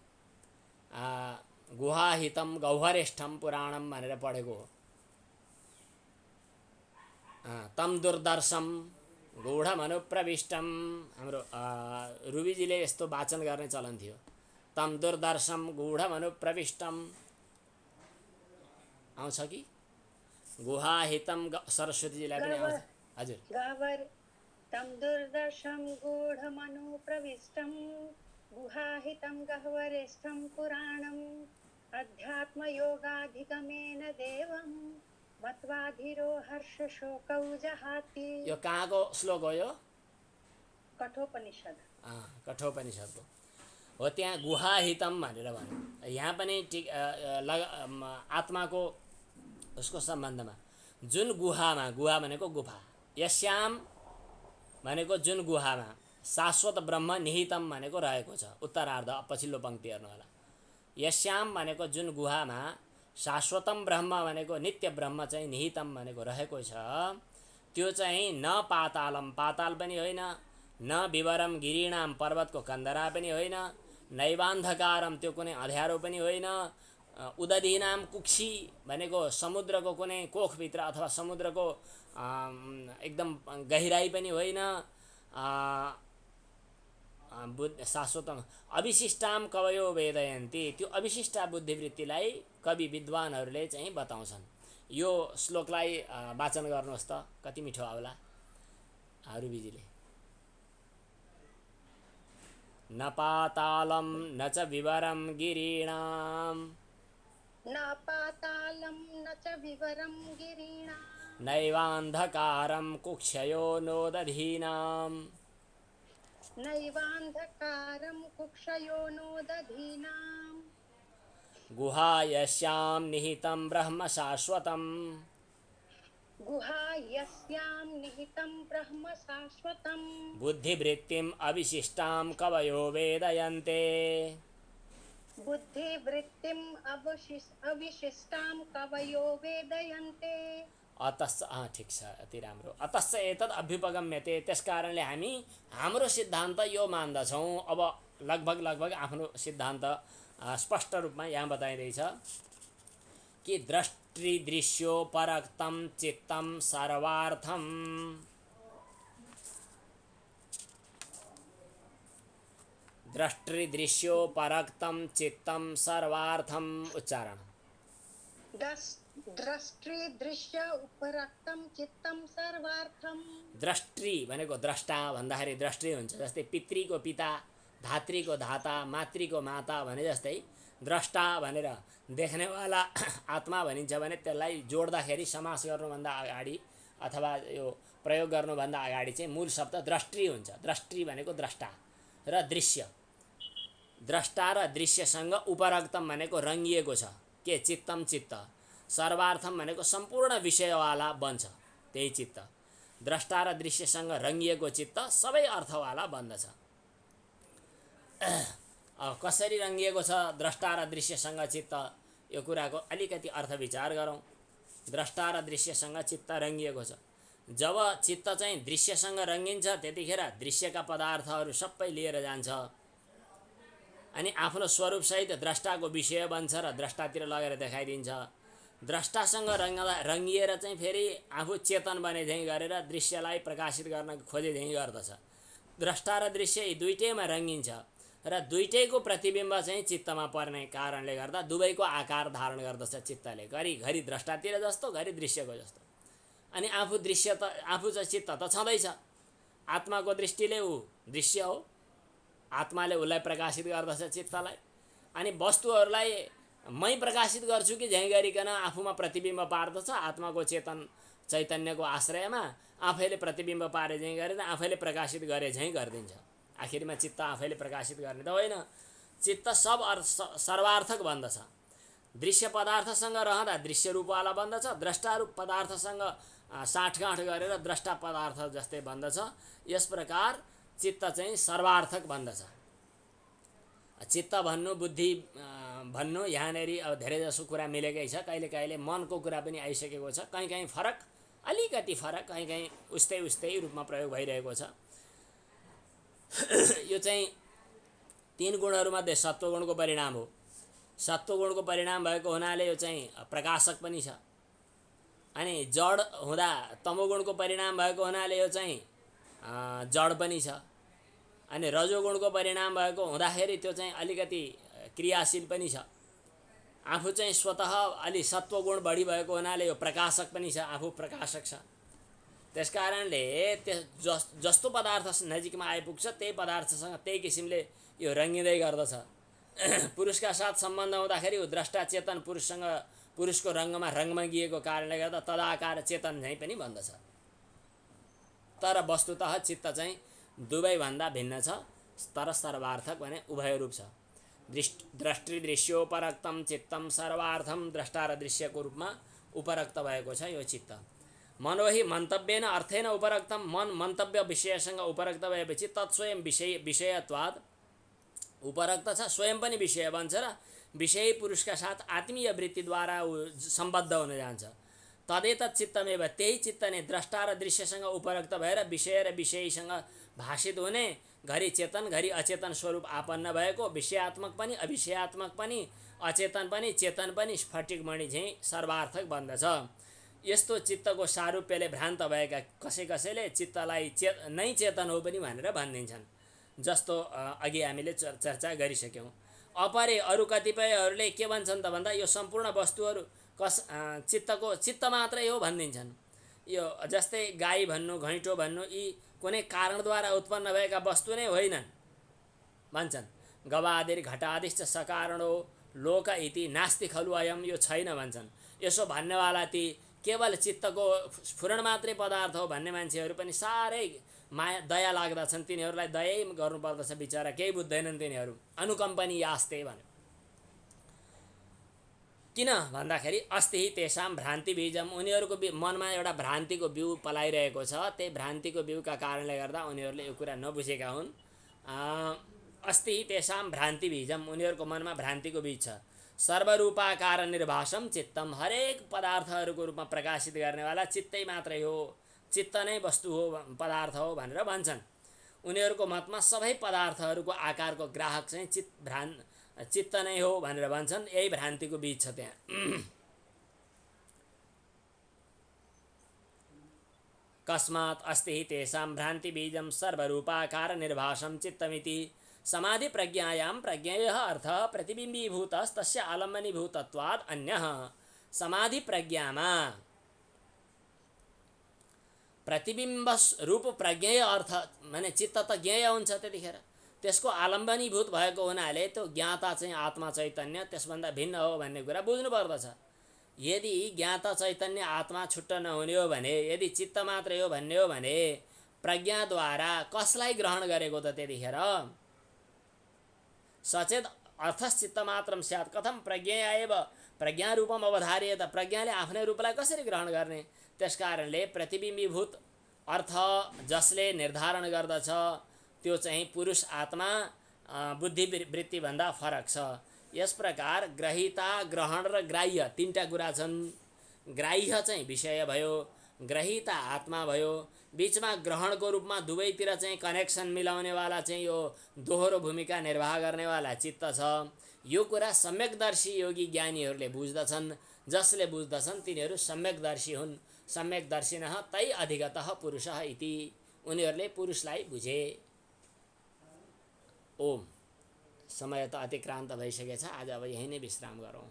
गुहाहितं गौहरेष्ठं पुराणम भनेर पढेको हो। तम दुर्दर्शम गूढमनुप्रविष्टम, हाम्रो रुबीजीले यस्तो वाचन गर्ने चलन थियो। तम दुर्दर्शम गूढमनुप्रविष्टम आउँछ कि गुहाहितं, सरस्वतीजीलाई पनि आउँछ। हजुर, गावर तम दुर्दर्शम गूढमनुप्रविष्टम गुहाहितं गह्वरेष्ठं पुराणम् अध्यात्मयोगाधिगमेन देवं मत्वाधिरो हर्षशोकौ जहाति। यो कहाँको श्लोक हो? यो कठोपनिषद। कठोपनिषदको हो। त्यहाँ गुहाहितम भनेर भन्यो। यहाँ पनि आत्माको उसको सम्बन्धमा जुन गुहामा, गुहा भनेको गुफा, यस्याम भनेको जुन गुहामा, शाश्वत ब्रह्म निहितम भनेको रहेको छ। उत्तरार्ध पछिल्लो पङ्क्ति हेर्नुहोला। यस्याम भनेको जुन गुहामा, शाश्वतम ब्रह्म भनेको नित्य ब्रह्म चाहिँ निहितम भनेको रहेको छ, त्यो चाहिँ न पातालम, पाताल पनि होइन, न विवरम गिरीणाम, पर्वतको कन्दरा पनि होइन, नैवान्धकारम, त्यो कुनै अँध्यारो पनि होइन, उदधिनाम कुक्षी भनेको समुद्रको कुनै कोखभित्र अथवा समुद्रको एकदम गहिराई पनि होइन। शाश्वतम अविशिष्टाम कवयो वेदयन्ती, त्यो अविशिष्टा बुद्धिवृत्तिलाई कवि विद्वानहरूले चाहिँ बताउँछन्। यो श्लोकलाई वाचन गर्नुहोस् त, कति मिठो आउला रुबीजीले। न पातालं न च विवरं गिरीणां, न पातालं न च विवरं गिरीणां, नैवान्धकारं कुक्षयो नोदधीनां, नैवान्धकारं कुक्षयो नोदधीनां, गुहायस्यां निहितं ब्रह्म शाश्वतं, गुहायस्यां निहितं ब्रह्म शाश्वतं, बुद्धिवृत्तिम् अविशिष्टां कवयो वेदयन्ते, बुद्धिवृत्तिम् अविशिष्टां कवयो वेदयन्ते। अतस्स ठिक छ, अति राम्रो। अतस्स एतद् अभ्युपगम्यते, त्यस कारणले हामी हाम्रो सिद्धान्त यो मान्दछौँ। अब लगभग आफ्नो सिद्धान्त स्पष्ट रूपमा यहाँ बताइँदैछ कि दृष्टिदृश्योपरक्तं चित्तं सर्वार्थं, दृष्टिदृश्योपरक्तं चित्तं सर्वार्थं। उच्चारण दृष्टि उपरक्तं चित्तं सर्वार्थं। दृष्टि भनेको द्रष्टा भन्दाखेरि दृष्टि हुन्छ। जस्तै पितृको पिता, धात्रीको धाता, मातृको माता भने जस्तै द्रष्टा भनेर देख्नेवाला आत्मा भनिन्छ भने त्यसलाई जोड्दाखेरि समास गर्नुभन्दा अगाडि अथवा यो प्रयोग गर्नुभन्दा अगाडि चाहिँ मूल शब्द दृष्टि हुन्छ। दृष्टि भनेको द्रष्टा र दृश्य, द्रष्टा र दृश्यसँग उपरक्तम भनेको रङ्गिएको छ के चित्तम चित्त, सर्वार्थम भनेको सम्पूर्ण विषयवाला बन्छ त्यही चित्त। द्रष्टा र दृश्यसँग रङ्गिएको चित्त सबै अर्थवाला बन्दछ। कसरी रङ्गिएको छ द्रष्टा र दृश्यसँग चित्त, यो कुराको अलिकति अर्थ विचार गरौँ। द्रष्टा र दृश्यसँग चित्त रङ्गिएको छ। जब चित्त चाहिँ दृश्यसँग रङ्गिन्छ त्यतिखेर दृश्यका पदार्थहरू सबै लिएर जान्छ अनि आफ्नो स्वरूपसहित द्रष्टाको विषय बन्छ र द्रष्टातिर लगेर देखाइदिन्छ। द्रष्टासँग रङ्गिएर चाहिँ फेरि आफू चेतन बने झैँ गरेर दृश्यलाई प्रकाशित गर्न खोजे झैँ गर्दछ। द्रष्टा र दृश्य यी दुइटैमा रङ्गिन्छ र दुइटैको प्रतिबिम्ब चाहिँ चित्तमा पर्ने कारणले गर्दा दुवैको आकार धारण गर्दछ चित्तले, घरि द्रष्टातिर जस्तो घरि दृश्यको जस्तो। अनि आफू दृश्य त आफू चाहिँ चित्त त छँदैछ, आत्माको दृष्टिले ऊ दृश्य हो, आत्माले उसलाई प्रकाशित गर्दछ चित्तलाई। अनि वस्तुहरूलाई मै प्रकाशित गर्छु कि झैँ गरिकन आफूमा प्रतिबिम्ब पार्दछ। आत्माको चैतन्यको आश्रयमा आफैले प्रतिबिम्ब पारे झैँ गरेर आफैले प्रकाशित गरे झैँ गरिदिन्छ। आखिरमा चित्त आफैले प्रकाशित गर्ने त होइन, चित्त सर्वार्थक बन्दछ। दृश्य पदार्थसँग रहँदा दृश्य रूपवाला बन्दछ, द्रष्टा रूप पदार्थसँग साँठगाँठ गरेर द्रष्टा पदार्थ जस्तै बन्दछ। यस प्रकार चित्त चाहिँ सर्वार्थक बन्दछ। चित्त भन्नु बुद्धि भन्नु यहाँनेरि अब धेरैजसो कुरा मिलेकै छ। कहिले मनको कुरा पनि आइसकेको छ, कहीँ फरक, अलिकति फरक, कहीँ उस्तै रूपमा प्रयोग भइरहेको छ। यो चाहिँ तीन गुणहरूमध्ये सत्वगुणको परिणाम हो। सत्वगुणको परिणाम भएको हुनाले यो चाहिँ प्रकाशक पनि छ। अनि जड हुँदा तमोगुणको परिणाम भएको हुनाले यो चाहिँ जड पनि छ। अनि रजोगुणको परिणाम भएको हुँदाखेरि त्यो चाहिँ अलिकति क्रियाशील पनि छ। आफू चाहिँ स्वतः अलि सत्वगुण बढी भएको हुनाले यो प्रकाशक पनि छ, आफू प्रकाशक छ। त्यस कारणले जस्तो पदार्थ नजिकमा आइपुग्छ त्यही पदार्थसँग त्यही किसिमले यो रङ्गिँदै गर्दछ। पुरुषका साथ सम्बन्ध हुँदाखेरि ऊ द्रष्टा चेतन पुरुषको रङ्गमा रङ्गगिएको कारणले गर्दा तदाकार चेतन झैँ पनि बन्दछ। तर वस्तुतः चित्त चाहिँ दुवैभन्दा भिन्न छ, तर सर्वार्थक भने उभयरूप छ। दृष्टिदृश्योपरक्तं चित्तं सर्वार्थं, द्रष्टा र दृश्यको रूपमा उपरक्त भएको छ यो चित्त। मनो हि मन्तव्येन अर्थेन उपरक्तं, मन मन्तव्य विषयसँग उपरक्त भएपछि तत्स्वयं विषयत्वाद उपरक्त छ, स्वयं पनि विषय बन्छ र विषयी पुरुषका साथ आत्मीय वृत्तिद्वारा सम्बद्ध हुन जान्छ। तदेतत् चित्तमेव, त्यही चित्त नै द्रष्टा र दृश्यसँग उपरक्त भएर विषय र विषयीसँग भाषित हुने, घरि चेतन घरि अचेतन स्वरूप आपन्न भएको, विषयात्मक पनि अविषयात्मक पनि अचेतन पनि चेतन पनि स्फटिकमणि झैँ सर्वार्थक बन्दछ। यस्तो चित्तको सारूप्यले भ्रान्त भएका कसैले चित्तलाई नै चेतन हो पनि भनेर भनिदिन्छन्। जस्तो अघि हामीले चर्चा गरिसक्यौँ। अपरे अरू कतिपयहरूले के भन्छन् त भन्दा यो सम्पूर्ण वस्तुहरू चित्त मात्रै हो भनिदिन्छन्। यो जस्तै गाई भन्नु, घैँटो भन्नु, यी कुनै कारणद्वारा उत्पन्न भएका वस्तु नै होइनन् भन्छन्। गवादिर घटादिश्च सकारणो लोक इति नास्ति खलु अयम, यो छैन भन्छन्। यसो भन्नेवाला ती केवल चित्तको स्फुरण मात्रै पदार्थ हो भन्ने मान्छेहरू पनि साह्रै माया दया लाग्दछन्। तिनीहरूलाई दयै गर्नुपर्दछ, बिचरा केही बुझ्दैनन् तिनीहरू। अनुकम्पनी यास्ते भन्यो। किन भन्दाखेरि अस्ति तेषां भ्रान्ति बीजम, उनीहरूको मनमा एउटा भ्रान्तिको बिउ पलाइरहेको छ। त्यही भ्रान्तिको बिउका कारणले गर्दा उनीहरूले यो कुरा नबुझेका हुन्। अस्ति तेषां भ्रान्ति बीजम, उनीहरूको मनमा भ्रान्तिको बीज छ। सर्वरूपाकार निर्भासम चित्तम, हरेक पदार्थहरूको रूपमा प्रकाशित गर्नेवाला चित्तै मात्रै हो, चित्त नै वस्तु हो, पदार्थ हो भनेर भन्छन्। उनीहरूको मतमा सबै पदार्थहरूको आकारको ग्राहक चाहिँ चित्त नै हो भनेर भन्छन्। यही भ्रान्तिको बीज छ त्यहाँ। कस्मात् अस्ति तेषां भ्रान्ति बीजम सर्वरूपाकार निर्भासम चित्तमिति समाधि प्रज्ञायां प्रज्ञेयः अर्थः प्रतिबिम्बीभूतस्तस्य आलम्बनीभूतत्वात् अन्यः। समाधि प्रज्ञामा प्रतिबिम्ब रूप प्रज्ञेय अर्थ माने चित्त त ज्ञेय हुन्छ, त्यतिखेर त्यसको आलम्बनीभूत भएको हुनाले त्यो ज्ञाता चाहिँ आत्मा चैतन्य त्यसभन्दा भिन्न हो भन्ने कुरा बुझ्नु पर्दछ। यदि ज्ञाता चैतन्य आत्मा छुट्ट नहुने हो भने, यदि चित्त मात्रै हो भन्ने हो भने प्रज्ञाद्वारा कसलाई ग्रहण गरेको त त्यतिखेर? सचेत अर्थश्चित्त मात्रम स्यात् कथम प्रज्ञेय एव प्रज्ञा रूपम अवधार्येत, प्रज्ञाले आफ्नै रूपलाई कसरी ग्रहण गर्ने? त्यसकारणले प्रतिबिम्बीभूत अर्थ जसले निर्धारण गर्दछ त्यो चाहिँ पुरुष आत्मा बुद्धि वृत्तिभन्दा फरक छ। यस प्रकार ग्रहिता, ग्रहण र ग्राह्य तीनटा कुरा छन्। ग्राह्य चाहिँ विषय भयो, ग्रहिता आत्मा भयो, बीचमा ग्रहणको रूपमा दुवैतिर चाहिँ कनेक्सन मिलाउनेवाला चाहिँ यो दोहोरो भूमिका निर्वाह गर्नेवाला चित्त छ। यो कुरा सम्यकदर्शी योगी ज्ञानीहरूले बुझ्दछन्। जसले बुझ्दछन् तिनीहरू सम्यकदर्शी हुन्। सम्यकदर्शिनः तै अधिगतः पुरुषः इति, उनीहरूले पुरुषलाई बुझे। ओम। समय त अतिक्रान्त भइसकेछ। आज अब यही नै विश्राम गरौँ।